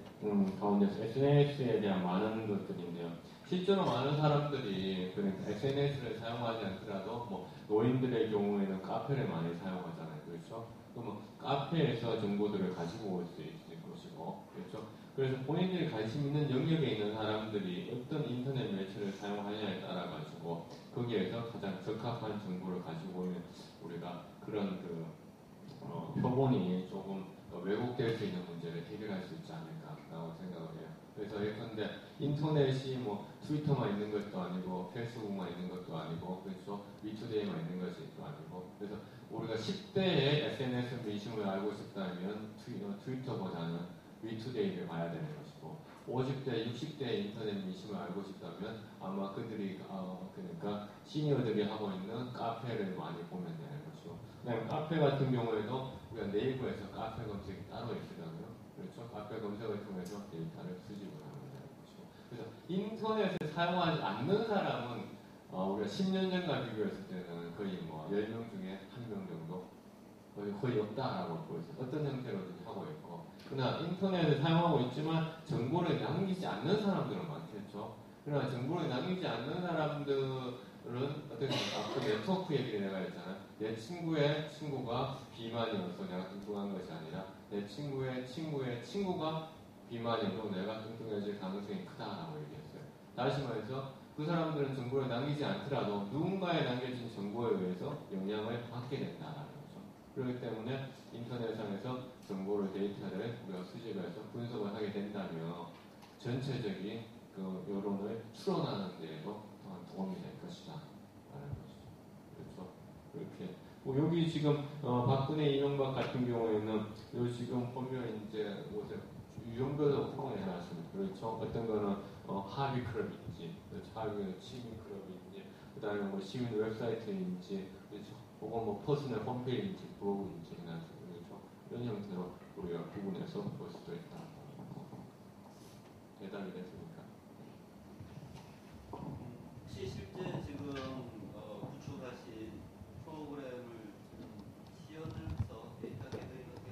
가운데서 SNS에 대한 많은 것들인데요. 실제로 많은 사람들이 그러니까 SNS를 사용하지 않더라도 뭐 노인들의 경우에는 카페를 많이 사용하잖아요. 그렇죠? 그러면 카페에서 정보들을 가지고 올 수 있을 것이고, 그렇죠? 그래서 본인들이 관심 있는 영역에 있는 사람들이 어떤 인터넷 매체를 사용하느냐에 따라 가지고 거기에서 가장 적합한 정보를 가지고 오면 우리가 그런 표본이 조금 왜곡될 수 있는 문제를 해결할 수 있지 않을까라고 생각을 해요. 그래서 예컨대 인터넷이 뭐 트위터만 있는 것도 아니고 페이스북만 있는 것도 아니고 그렇죠 위투데이만 있는 것이 또 아니고 그래서 우리가 10대의 SNS 민심을 알고 싶다면 트위터보다는 위투데이를 봐야 되는 것이고 50대, 60대의 인터넷 민심을 알고 싶다면 아마 그들이 그러니까 시니어들이 하고 있는 카페를 많이 보면 되는 것이고 그다음에 카페 같은 경우에도 우리가 네이버에서 카페 검색이 따로 있거든요. 그렇죠? 카페 검색을 통해서 데이터를 수집을 하는 것이고 그래서 인터넷을 사용하지 않는 사람은 우리가 10년 전과 비교했을 때는 거의 뭐 10명 중에 1명 정도 거의 없다라고 보고 있어요. 어떤 형태로든지 하고 있고 그러나 인터넷을 사용하고 있지만 정보를 남기지 않는 사람들은 많겠죠. 그러나 정보를 남기지 않는 사람들은 어떻게 보면 아까 네트워크 얘기를 내가 했잖아요. 내 친구의 친구가 비만이어서 내가 뚱뚱한 것이 아니라 내 친구의 친구의 친구가 비만이고 내가 뚱뚱해질 가능성이 크다라고 얘기했어요. 다시 말해서 그 사람들은 정보를 남기지 않더라도 누군가에 남겨진 정보에 의해서 영향을 받게 된다라는 거죠. 그렇기 때문에 인터넷상에서 정보를 데이터를 우리가 수집해서 분석을 하게 된다면 전체적인 그 여론을 추론하는 데에도 도움이 될 것이다 라는 것이죠. 그렇죠. 그렇게 여기 지금 박근혜 이명박 같은 경우에는 요 지금 보면 이제 유형별로 포함을 해놨습니다. 그렇죠. 어떤 거는 하비 클럽인지, 그렇죠. 하비는 시민 클럽인지, 그다음에 뭐 시민 웹사이트인지, 그렇죠. 혹은 뭐 퍼스널 홈페이지인지 블로그인지 해놨습니다. 그렇죠. 이런 형태로 우리가 구분해서 볼 수도 있다. 대답이 됐습니까? 혹시 실제 지금 구축하신 프로그램을 시연해서 데이터 개발이 어떻게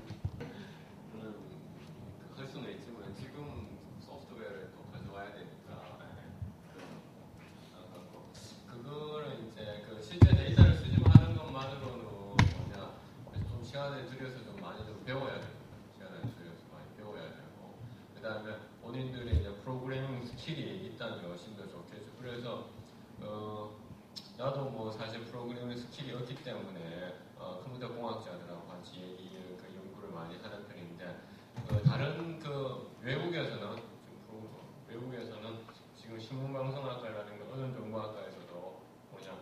할 수는 있지만 지금 소프트웨어를 또 가져와야 되니까 그거는 이제 그 실제 데이터를 수집하는 것만으로는 뭐냐 좀 시간을 들여서 좀 많이 좀 배워야 됩니다. 시간을 들여서 많이 배워야 되고 그 다음에 본인들의 이제 프로그래밍 스킬이 있다는 것이 더 좋겠죠. 그래서 나도 뭐 사실 프로그래밍 스킬이 없기 때문에 컴퓨터 공학자들하고 같이 그 연구를 많이 하는 편인데 다른 외국에서는 지금 신문방송학과라든가 언론정보학과에서도 뭐냐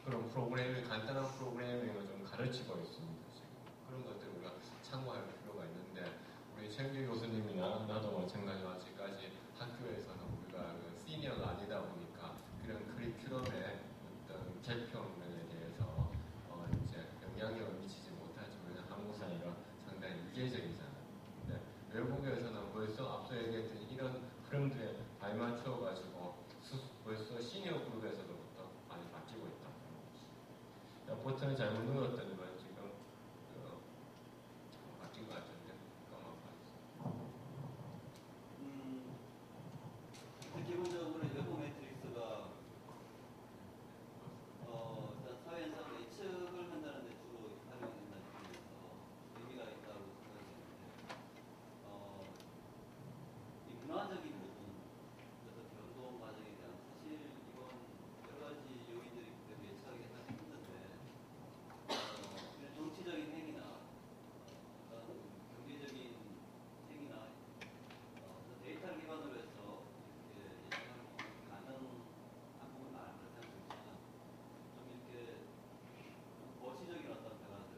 그런 프로그래밍 간단한 프로그래밍을 좀 가르치고 있습니다. 지금. 그런 것들 우리가 참고할 필요가 있는데 우리 최은규 교수님이나 나도 마찬가지로 아직까지 학교에서는 우리가 시니어가 아니다 보니까 그런 커리큘럼의 어떤 개편에 대해서 이제 영향력을 미치지 못하지만 한국 사회가 상당히 이례적이잖아요. 근데 외국에서는 벌써 앞서 얘기했던 이런 흐름들에 발맞춰가지고 벌써 시니어 그룹에서부터 많이 바뀌고 있다. 버튼을 잘못 눌렀던 건 지금 바뀐 것 같은데 그것만 봐주세요. 기본적으로 여보 매트릭스가 일단 사회현상을 예측을 한다는 데 주로 활용된다는 점에서 의미가 있다고 생각했는데 이 문화적인 부분 그래서 변동 과정에 대한 사실 이건 여러 가지 요인들이 있기 때문에 예측하기 사실 힘든데 정치적인 행위나 어떤 경제적인 행위나 데이터를 기반으로 해서 이렇게 예측하는 가능한 부분 말을 그렇지 않지만 좀 이렇게 거시적인 어떤 변화들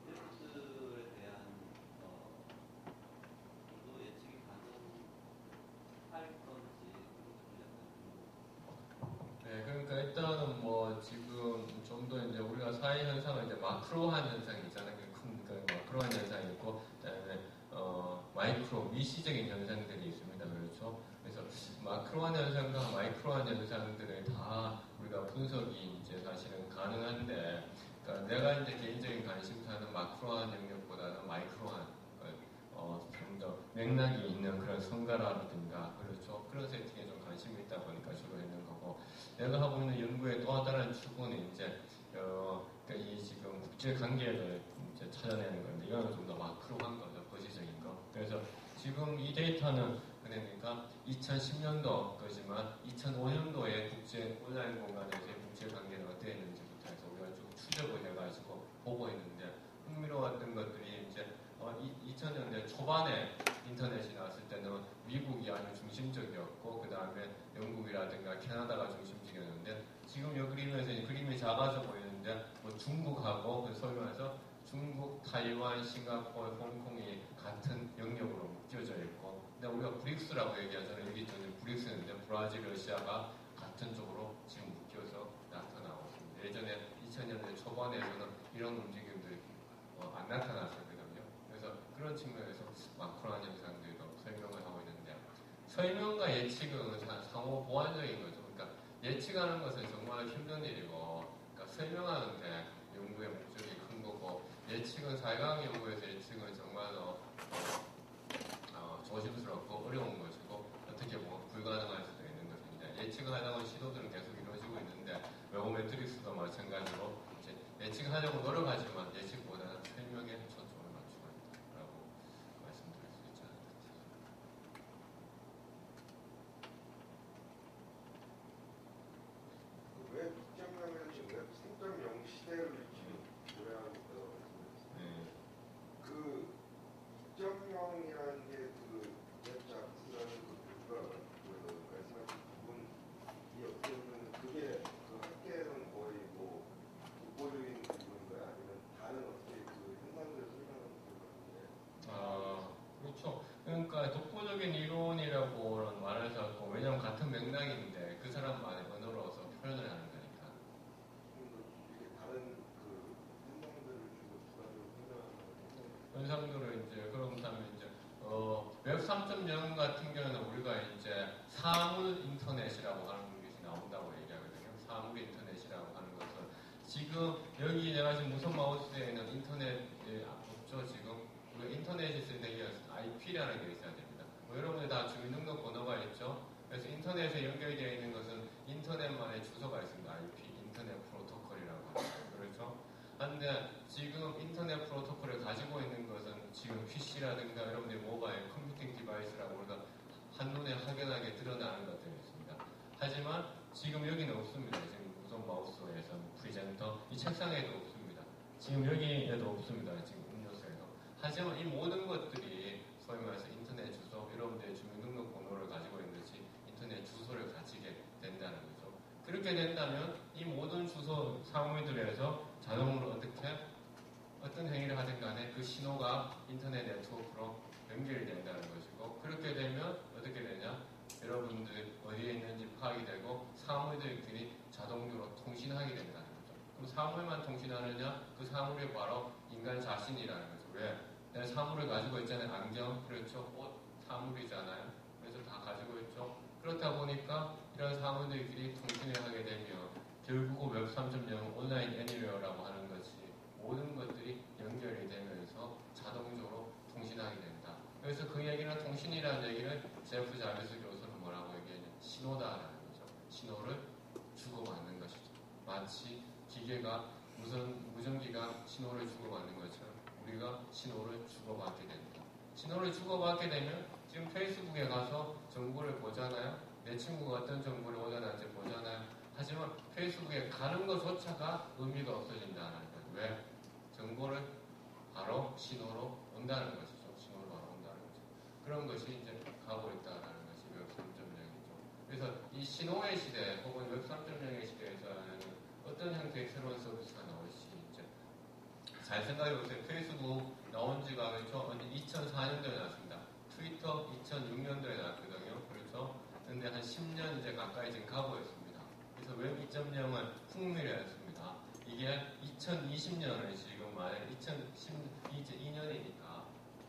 이런 것들에 대한 도 예측이 가능할 건지 네, 그러니까 일단은 뭐 지금 좀 더 이제 우리가 사회 현상을 이제 마크로한 현상이 있잖아요. 큰 마크로한 현상이 있고 그다음에 마이크로 미시적인 현상들이 있습니다. 그렇죠? 그래서 마크로한 현상과 마이크로한 현상들을 다 우리가 분석이 이제 사실은 가능한데, 그러니까 내가 이제 개인적인 관심사는 마크로한 영역보다는 마이크로한 좀 더 맥락이 있는 그런 성가라든가 그렇죠? 그런 세팅에 좀 관심이 있다 보니까 주로 했는 거고, 내가 하고 있는 연구의 또 다른 추구는 이제 그러니까 이 지금 국제 관계를 이제 찾아내는 건데 이거는 좀 더 마크로한 거죠, 거시적인 거. 그래서 지금 이 데이터는 그러니까 2010년도 거지만 2005년도에 국제 온라인 공간에서의 국제 관계는 어떻게 했는지부터 해서 우리가 쭉 추적을 해가지고 보고 있는데 흥미로웠던 것들이 이제 2000년대 초반에 인터넷이 나왔을 때는 미국이 아주 중심적이었고 그 다음에 영국이라든가 캐나다가 중심적이었는데 지금 이 그림에서 그림이 작아서 보이는데 뭐 중국하고 소위 말해서 중국, 타이완, 싱가포르, 홍콩이 같은 영역으로 묶여져 있고 근데 우리가 브릭스라고 얘기하잖아요. 여기 저는 브릭스인데 브라질, 러시아가 같은 쪽으로 지금 묶여서 나타나고 있습니다. 예전에 2000년대 초반에서는 이런 움직임들이 안 나타났었거든요. 그래서 그런 측면에서 마크로한 현상들도 설명을 하고 있는데 설명과 예측은 상호 보완적인 거죠. 그러니까 예측하는 것은 정말 힘든 일이고 그러니까 설명하는데 연구의 목적이 큰 거고 예측은 4강 연구에서 예측은 정말로 조심스럽고 어려운 것이고 어떻게 보면 불가능할 수도 있는 것입니다. 예측을 하려고 시도들은 계속 이루어지고 있는데 외부 매트릭스도 마찬가지로 이제 예측하려고 노력하지만 예측보다는 설명에 초점을 맞추고 있다라고 말씀드릴 수 있지 않을까 싶습니다. 웹 2.0에는 지금 웹 3.0 시대를 지금 노래하고 있다고 말씀드렸습니다. 네. 그 2.0이라는 게 그 웹 자체라는 그 교주가 말씀하신 부분이 어떻게 보면 그게 그 학계에서는 거의 뭐 독보적인 부분인가요? 아니면 다른 어떻게 그 현상들을 설명하는 부분인가요? 그렇죠. 그러니까 독보적인 이론이라고는 말할 수 없고 왜냐하면 같은 맥락인데 그 사람만의 언어로서 표현을 하는 거니까. 이게 다른 그 현상들을 주로 주관적으로 설명하는 현상들을 이제 그렇다면 이제 웹 3.0 같은 경우는 우리가 이제 사물 인터넷이라고 하는 것이 나온다고 얘기하거든요. 사물 인터넷이라고 하는 것은 지금 여기 내가 지금 무선 마우스에 있는 인터넷이 없죠. 지금 우리가 인터넷이 있을 때 IP라는 게 있어야 됩니다. 여러분들 다 주민등록번호가 있죠. 그래서 인터넷에 연결되어 있는 것은 인터넷만의 주소가 있습니다. IP, 인터넷 프로토콜이라고 합니다. 그렇죠? 그런데 지금 인터넷 프로토콜을 가지고 있는 것은 지금 PC라든가 여러분들의 모바일 컴퓨팅 디바이스라고 우리가 한눈에 확연하게 드러나는 것들이 있습니다. 하지만 지금 여기는 없습니다. 지금 무선 마우스에서 프리젠터 이 책상에도 없습니다. 지금 여기에도 없습니다. 지금 음료수에도. 하지만 이 모든 것들이 소위 말해서 인터넷 주소, 여러분들의 주민등록번호를 가지고 있는 듯이 인터넷 주소를 가지게 된다는 거죠. 그렇게 된다면 이 모든 주소 사무들에서 자동으로 어떤 행위를 하든 간에 그 신호가 인터넷 네트워크로 연결이 된다는 것이고 그렇게 되면 어떻게 되냐? 여러분들 어디에 있는지 파악이 되고 사물들끼리 자동적으로 통신하게 된다는 거죠. 그럼 사물만 통신하느냐? 그 사물이 바로 인간 자신이라는 거죠. 왜? 내가 사물을 가지고 있잖아요. 안경, 그렇죠? 옷, 사물이잖아요. 그래서 다 가지고 있죠. 그렇다 보니까 이런 사물들끼리 통신을 하게 되면 결국 웹 3.0 온라인 애니웨어라고 하는 것이 모든 것들이 연결이 되면서 자동적으로 통신하게 된다. 그래서 그 얘기는 통신이라는 얘기를 제프 자비스 교수는 뭐라고 얘기했냐? 신호다라는 거죠. 신호를 주고받는 것이죠. 마치 기계가 무전기가 신호를 주고받는 것처럼 우리가 신호를 주고받게 된다. 신호를 주고받게 되면 지금 페이스북에 가서 정보를 보잖아요. 내 친구가 어떤 정보를 올려놨는지 보잖아요. 하지만 페이스북에 가는 것조차가 의미가 없어진다는 거예요. 왜? 정보를 바로 신호로 온다는 것이죠. 신호로 바로 온다는 거죠. 그런 것이 이제 가고 있다는 것이 웹 3.0이죠. 그래서 이 신호의 시대 혹은 웹 3.0의 시대에서는 어떤 형태의 새로운 서비스가 나올지 이제 잘 생각해 보세요. 페이스북 나온 지가 그렇죠? 2004년도에 나왔습니다. 트위터 2006년도에 나왔거든요. 그렇죠? 근데 한 10년 이제 가까이 지금 가고 있습니다. 그래서 웹 2.0은 풍미했습니다. 이게 2020년을 지금 만약 2012년이니까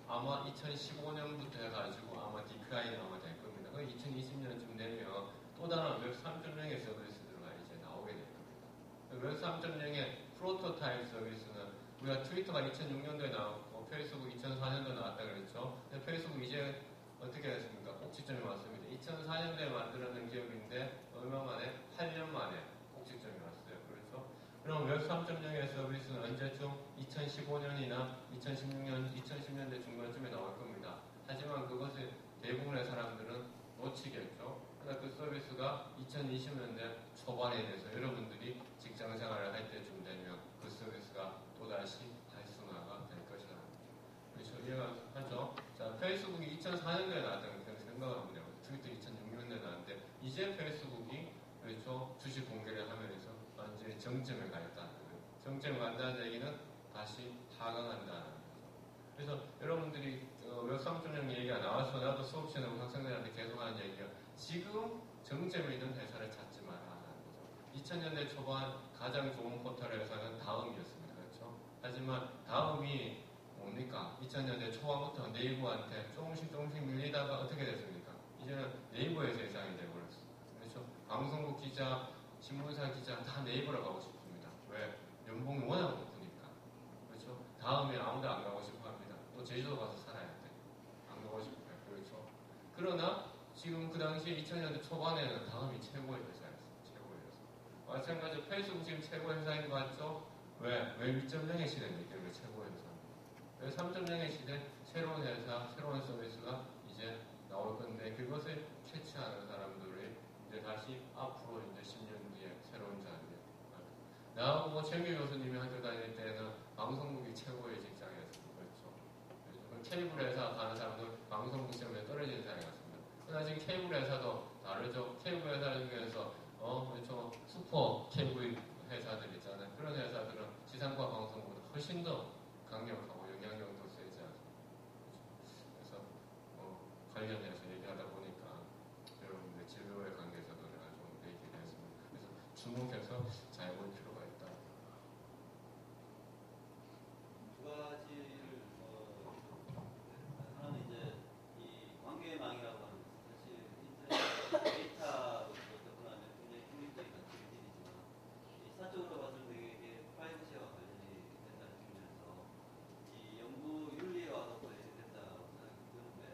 아마 2015년부터 해가지고 아마 디크라인이 아마 될 겁니다. 그 2020년쯤 되면 또 다른 웹 3.0의 서비스들가 이제 나오게 될 겁니다. 웹 3.0의 프로토타입 서비스는 우리가 트위터가 2006년도에 나왔고 페이스북 2004년도에 나왔다 그랬죠. 근데 페이스북 이제 어떻게 됐습니까? 꼭지점이 왔습니다. 2004년도에 만들어낸 기업인데 얼마 만에? 8년 만에 꼭지점이 왔어요. 그렇죠? 그럼 웹 3.0의 서비스는 언제쯤? 2015년이나 2016년, 2010년대 중반쯤에 나올 겁니다. 하지만 그것을 대부분의 사람들은 놓치겠죠. 그러나 그 서비스가 2020년대 초반에 대해서 여러분들이 직장 생활을 할 때쯤 되면 그 서비스가 또다시 활성화가 될 것이라는 거죠. 그렇죠? 이해가죠? 자, 페이스북이 2004년도에 나왔다는 그런 생각을 한번 해보세요. 트위터 2006년도에 나왔는데 이제 페이스북이 그렇죠? 주식 공개를 하면서 완전히 정점에 가 있다는 거예요. 정점에 간다는 얘기는 다시 하강한다는 거죠. 그래서 여러분들이 웹 3.0 얘기가 나와서 나도 수업 시간에 학생들한테 계속 하는 얘기가 지금 정점에 있는 회사를 찾지 마라는 거죠. 2000년대 초반 가장 좋은 포털 회사는 다음이었습니다. 그렇죠? 하지만 다음이 뭡니까? 2000년대 초반부터 네이버한테 조금씩 밀리다가 어떻게 됐습니까? 이제는 네이버의 세상이 되어버렸어요. 그렇죠? 방송국 기자, 신문사 기자 다 네이버로 가고 싶습니다. 왜? 연봉이 워낙 높으니까. 그렇죠? 다음에 아무도 안 가고 싶어 합니다. 또 제주도 가서 살아야 돼. 안 가고 싶어요. 그렇죠? 그러나 지금 그 당시에 2000년대 초반에는 다음이 최고의 회사였어요. 최고의 회사. 마찬가지로 페이스북 지금 최고의 회사인 것 같죠? 왜? 왜 2.0의 시대입니까? 왜 최고의 회사입니다. 왜 3.0의 시대 새로운 회사, 새로운 서비스가 이제 나올 건데 그것을 캐치하는 사람들이 이제 다시 앞으로 이제 10년 뒤에 새로운 자리에 나하고 최규 교수님이 학교 다닐 때는 방송국이 최고의 직장이었습니다. 그렇죠? 케이블 회사 가는 사람들 방송국 시험에 떨어지는 사람이 같습니다. 그러나 지금 케이블 회사도 다르죠. 케이블 회사 중에서 그렇죠. 슈퍼 케이블 회사들 있잖아요. 그런 회사들은 지상파 방송보다 훨씬 더 강력하고 영향력도 세지 않습니다. 그렇죠? 그래서 관련해서 얘기하다 보니까 여러분들 진로의 관계에서도 내가 좀 얘기를 했습니다. 그래서 주목해서 잘 볼 필요가 있다. 두 가지를 하나는 이제 이 관계망이라고 하는 사실 인터넷 데이터로서 접근하면 굉장히 효율적인 가치를 지니지만 이 사적으로 봤을 때 이게 프라이버시와 관련이 된다는 측면에서 이 연구 윤리와도 관련이 된다고 생각이 드는데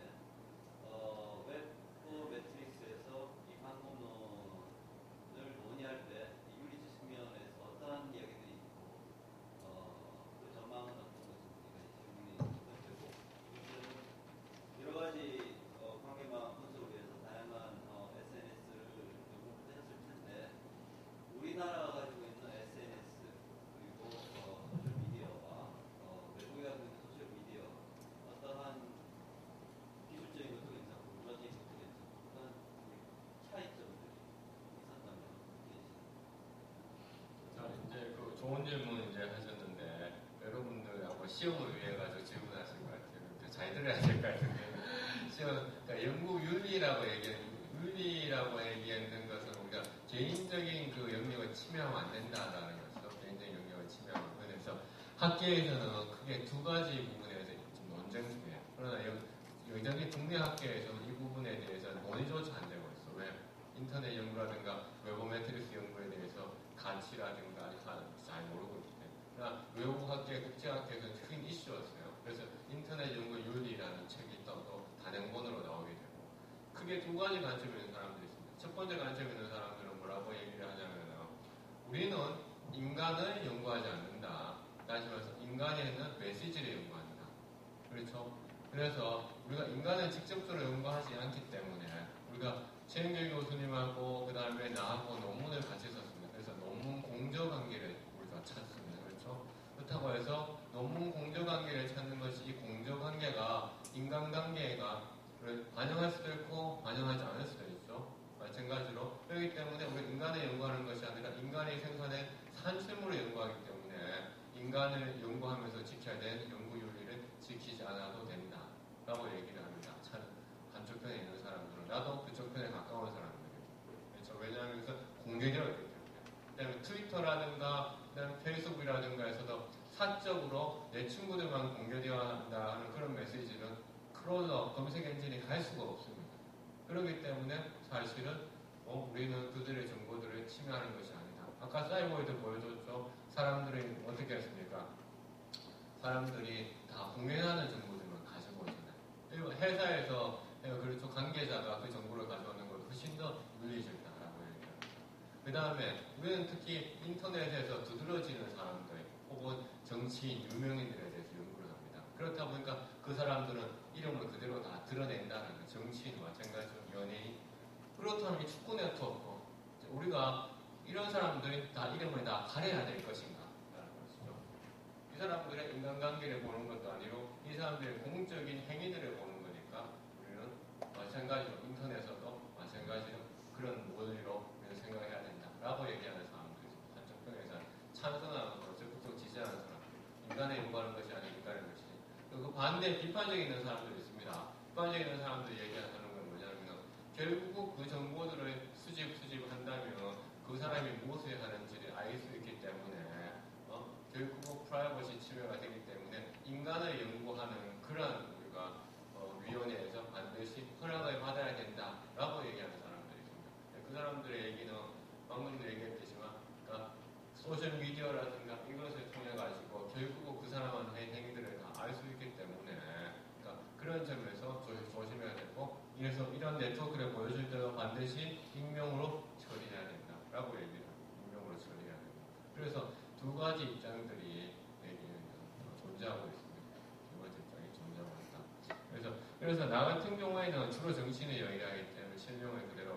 웹4 매트릭스에서 이 광고문을 논의할 때 이 윤리적 측면에서 어떠한 이야기들이 있고 그 전망은 어떤 것인지가 질문이 되고 여러 가지 관계망 분석을 위해서 다양한 SNS를 연구를 했을 텐데 우리나라가 가지고 있는 SNS 그리고 소셜미디어와 외국에 가지고 있는 소셜미디어 어떠한 기술적인 것도 괜찮고 문화적인 것도 괜찮고 어떤 차이점들이 있었다면 어떻게 자, 이제 그 좋은 질문 이제 하셨는데 여러분들하고 시험을 위해 가지고 질문하신 것 같아요. 잘 들어야 될 것 같은데 시험, 그러니까 연구 윤리라고 얘기하는 것은 우리가 개인적인 그 영역을 침해하면 안 된다라는 것이죠. 개인적인 영역을 침해하면. 그래서 학계에서는 크게 두 가지 부분에 대해서 좀 논쟁 중이에요. 그러나 여전히 국내 학계에서는 이 부분에 대해서 논의조차 안 되고 있어. 왜? 인터넷 연구라든가 웨버 매트릭스 연구에 대해서 가치라든가 잘 모르고 있기 때문에. 그러나 외국 학계, 국제학계에서는 큰 이슈였어요. 그래서 인터넷 연구 윤리라는 책이 또 단행본으로 나오게 되고 크게 두 가지 관점이 있는 사람들이 있습니다. 첫 번째 관점이 있는 사람들은 뭐라고 얘기를 하냐면 우리는 인간을 연구하지 않는다. 다시 말해서 인간에는 메시지를 연구한다. 그렇죠? 그래서 우리가 인간을 직접적으로 연구하지 않기 때문에 우리가 최은길 교수님하고 그 다음에 나하고 논문을 같이 썼습니다. 그래서 논문 공저관계를 우리가 찾습니다. 그렇죠? 그렇다고 해서 논문 공저관계를 찾는 것이 이 공저관계가 인간관계가 반영할 수도 있고 반영하지 않을 수도 있죠. 마찬가지로 그렇기 때문에 우리가 인간을 연구하는 것이 아니라 인간이 생산된 산출물을 연구하기 때문에 인간을 연구하면서 지켜야 되는 연구 윤리를 지키지 않아도 된다 라고 얘기를 합니다. 참 한쪽 편에 있는 사람들은 나도 그쪽 편에 가까운 사람들이에요. 그렇죠? 왜냐하면 그래서 공개되어 있기 때문에. 그다음에 트위터라든가 그다음에 페이스북이라든가에서도 사적으로 내 친구들만 공개되어야 한다 하는 그런 메시지는 크롤러 검색 엔진이 갈 수가 없습니다. 그렇기 때문에 사실은 우리는 그들의 정보들을 침해하는 것이 아니다. 아까 사이버에도 보여줬죠. 사람들이 어떻게 했습니까? 사람들이 다 공유하는 정보들만 가지고 있잖아요. 회사에서 그렇죠. 관계자가 그 정보를 가져오는 것 훨씬 더 윤리적이다라고 얘기합니다. 그 다음에 우리는 특히 인터넷에서 두드러지는 사람들 혹은 정치인, 유명인들에 대해서 연구를 합니다. 그렇다 보니까 그 사람들은 이름을 그대로 다 드러낸다는 거. 정치인 마찬가지로 연예인. 그렇다면 이 축구 네트워크 우리가 이런 사람들이 다 이름을 다 가려야 될 것인가? 라는 것이죠. 이 사람들의 인간관계를 보는 것도 아니고 이 사람들의 공적인 행위들을 보는 거니까 우리는 마찬가지로 인터넷에서도 마찬가지로 그런 모델로 우리는 생각해야 된다라고 얘기하는 사람들이 있습니다. 한쪽 편에서 찬성하는 거, 적극적으로 지지하는 사람들, 인간을 연구하는 것이 아닌 인간의 것이. 그 반대에 비판적인 있는 사람들이 있습니다. 비판적인 있는 사람들이 얘기하는 건 뭐냐면 결국 그 정보들을 수집한다면 그 사람이 무엇을 하는지를 알 수 있기 때문에 결국 프라이버시 침해가 되기 때문에 인간을 연구하는 그런 우리가 위원회에서 반드시 허락을 받아야 된다라고 얘기하는 사람들이 있습니다. 그 사람들의 얘기는 방금도 얘기했지만 그러니까 소셜 미디어라든가 이것을 통해 가지고 결국 그 사람의 행위들을 다 알 수 있기 때문에 그러니까 그런 점에서 조심해야 되고 그래서 이런 네트워크를 보여줄 때도 반드시 익명으로 처리해야 된다라고 얘기를 합니다. 익명으로 처리해야 된다. 그래서 두 가지 입장들이 존재하고 있습니다. 두 가지 입장이 존재하고 있다. 그래서 나 같은 경우에는 주로 정신을 얘기하기 때문에 실명을 그대로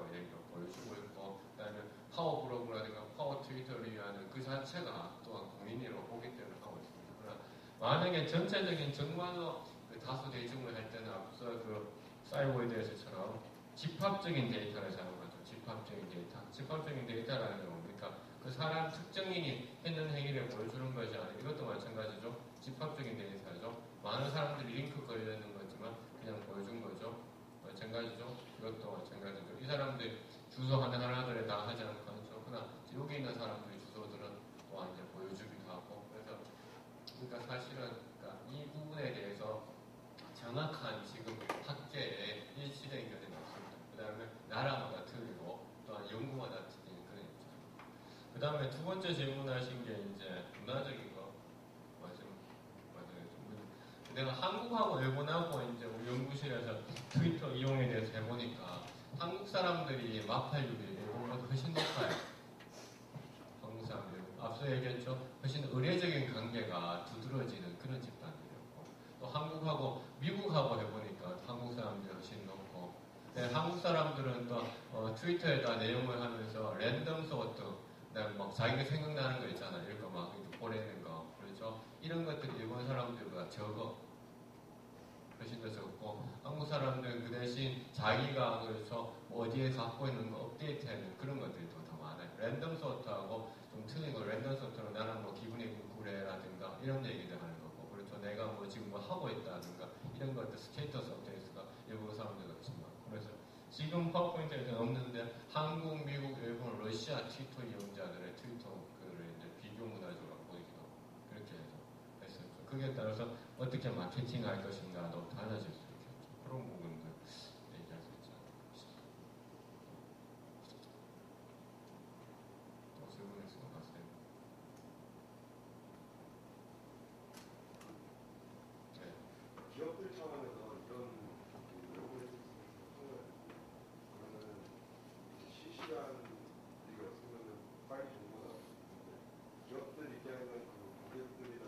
보여주고 있고 그다음에 파워 블로그라든가 파워 트위터를 위한 그 자체가 또한 공인으로 보기 때문에 하고 있습니다. 그러나 만약에 전체적인 정말로 그 다수 대중을 할 때는 앞서 그 사이보이드에서처럼 집합적인 데이터를 사용하죠. 집합적인 데이터. 집합적인 데이터라는 건 뭡니까? 그 사람 특정인이 했는 행위를 보여주는 것이 아니고 이것도 마찬가지죠. 집합적인 데이터죠. 많은 사람들이 링크 걸려있는 거지만 그냥 보여준 거죠. 마찬가지죠. 이것도 마찬가지죠. 이 사람들 주소 하나하나를 다 하지 않고 하죠. 그러나 여기 있는 사람들의 주소들은 또한 이제 보여주기도 하고 그러니까 사실은 그러니까 이 부분에 대해서 정확한 지금 학계에 일치된 견해는 없습니다. 그 다음에 나라마다 틀리고 또한 연구마다 틀리는 그런 입장. 그 다음에 두 번째 질문하신 게 이제 문화적인 거 맞아요. 내가 한국하고 일본하고 이제 우리 연구실에서 트위터 이용에 대해서 해보니까 한국 사람들이 마팔률이 일본보다 훨씬 높아요. 한국 사람들 앞서 얘기했죠. 훨씬 의례적인 관계가 두드러지는 그런 집단들이었고 또 한국하고 미국하고 해보니까 한국 사람들이 훨씬 높고 한국 사람들은 또 트위터에다 내용을 하면서 랜덤 소트 그다음에 막 자기가 생각나는 거 있잖아 이런 거 막 보내는 거 그렇죠. 이런 것들이 일본 사람들보다 적어 훨씬 더 적고 한국 사람들은 그 대신 자기가 그래서 어디에 갖고 있는 거 업데이트하는 그런 것들이 더 많아요. 랜덤 소트하고 좀 틀린 거 랜덤 소트로 나는 뭐 기분이 그래라든가 이런 얘기들 하는 거고 그렇죠. 내가 뭐 지금 뭐 하고 있다든가 이런 것들 스테이터스 업데이트가 일본 사람들 같지만 그래서 지금 파워포인트에서는 없는데 한국, 미국, 일본, 러시아 트위터 이용자들의 트위터를 이제 비교 문화적으로 보이기도 하고 그렇게 해서 했었죠. 그게 따라서 어떻게 마케팅할 것인가도 달라질 수 있겠죠. 그런 부분들 얘기할 수 있지 않을까 싶습니다. 또 질문 있을 것 같아요. 네. 기업들 차원에서 이런 외국에 그러면 실시간 일이 없으면 빨리 정보가 나오는데 기업들 입장에서는 그 고객들이나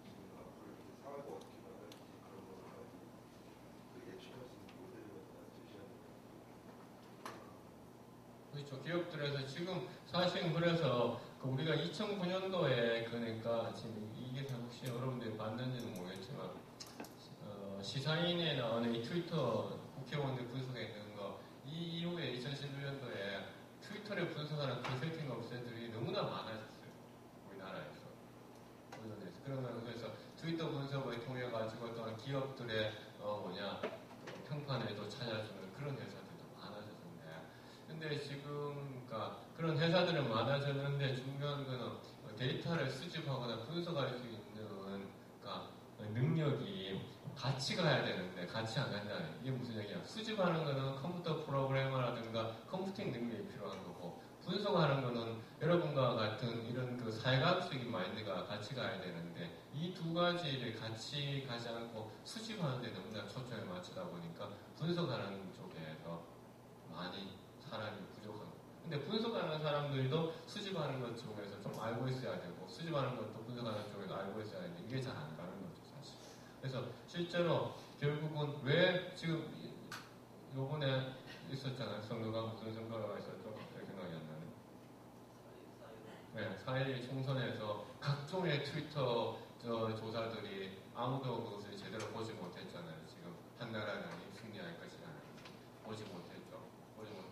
지금 앞으로 이렇게 사업을 어떻게 나갈지 그런 것까지 예측할 수 있는 모델을 갖다 제시하는 그렇죠. 기업들에서 지금 사실 그래서 우리가 2009년도에 그러니까 지금 이게 혹시 여러분들이 봤는지는 모르겠지만 시사인에 나오는 이 트위터 국회의원들 분석했는 거 이 이후에 2016년도에 트위터를 분석하는 컨설팅 업체들이 너무나 많아졌어요. 우리나라에서. 그래서 트위터 분석을 통해 가지고 또한 기업들의 평판을 또 찾아주는 그런 회사들도 많아졌는데 근데 지금 그러니까 그런 회사들은 많아졌는데 중요한 거는 데이터를 수집하거나 분석할 수 있는 그러니까 능력이 같이 가야 되는데 같이 안 간다는 이게 무슨 얘기야? 수집하는 거는 컴퓨터 프로그래머라든가 컴퓨팅 능력이 필요한 거고 분석하는 거는 여러분과 같은 이런 그 사회과학적인 마인드가 같이 가야 되는데 이 두 가지를 같이 가지 않고 수집하는 데 너무나 초점을 맞추다 보니까 분석하는 쪽에서 많이 사람이 부족한 거예요. 근데 분석하는 사람들도 수집하는 것 쪽에서 좀 알고 있어야 되고 수집하는 것도 분석하는 쪽에서 알고 있어야 되는데 이게 잘 안 가는 거죠 사실. 그래서 실제로 결국은 왜 지금 요번에 있었잖아요. 선거가 무슨 선거가 있었죠? 생각이 안 나네. 네, 4.11 총선에서 각종의 트위터 조사들이 아무도 그것을 제대로 보지 못했잖아요. 지금 한나라당이 승리할 것이라는 보지 못했죠.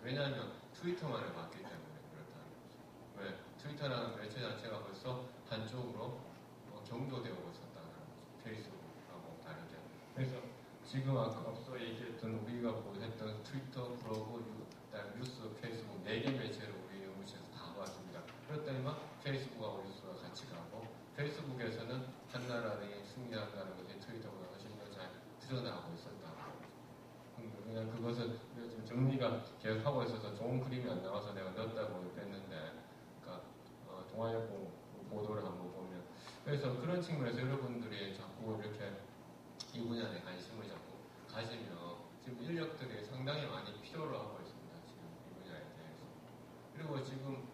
왜냐하면 트위터만을 봤기 때문에 그렇다는 거죠. 왜? 트위터라는 매체 자체가 벌써 한쪽으로 경도되고 있었다는 거죠. 페이스북하고 다르게. 그래서 지금 앞서 얘기했던 우리가 했던 트위터, 블로그, 뉴스, 페이스북 4개 매체를 우리 연구실에서 다 봤습니다. 그렇다면 페이스북하고 뉴스가 같이 가고 페이스북에서는 한나라당이 승리한다는 것이 트위터보다 훨씬 더 잘 드러나고 있었다고. 그냥 그것은 지금 정리가 계속 하고 있어서 좋은 그림이 안 나와서 내가 넣었다고 뺐는데, 그러니까 동아일보 보도를 한번 보면, 그래서 그런 측면에서 여러분들이 자꾸 이렇게 이 분야에 관심을 자꾸 가지면 지금 인력들이 상당히 많이 필요로 하고 있습니다. 지금 이 분야에 대해서. 그리고 지금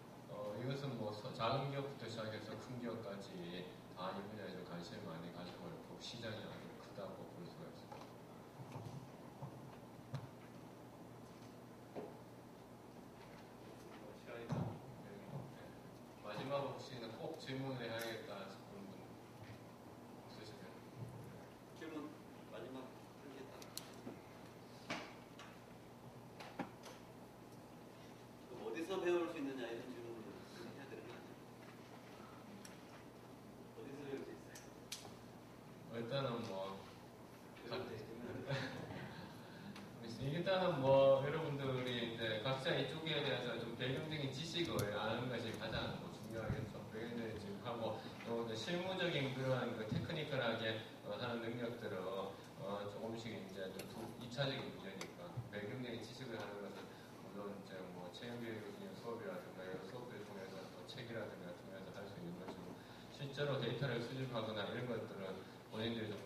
이것은 뭐 작은 기업부터 시작해서 큰 기업까지 다 이 분야에 좀 관심을 많이 가지고 있고 시장이 아주 크다고 볼 수가 있습니다. 시간이다. 네. 마지막으로 혹시는 꼭 질문을 해야겠다 싶은 분 있으시면. 질문 마지막 하겠다. 어디서 배울 수 있느냐 이런 질문을 해야 되는 거 아니에요? 어디서 배울 수 있어요? 일단은 뭐 배울 때 되면 일단은 뭐 여러분들이 이제 각자 이쪽에 대해서 좀 배경적인 지식을 아는 것이 가장 뭐 중요하겠죠. 배경적인 지식하고 또 이제 실무적인 그러한 그 테크니컬하게 하는 능력들을 조금씩 이제 좀 2차적인 문제니까 배경적인 지식을 하는 것은 물론 이제 뭐 체험교육적인 수업이라든가 이런 수업들을 통해서 또 책이라든가 통해서 할 수 있는 것이고 실제로 데이터를 수집하거나 이런 것들은 본인들이 좀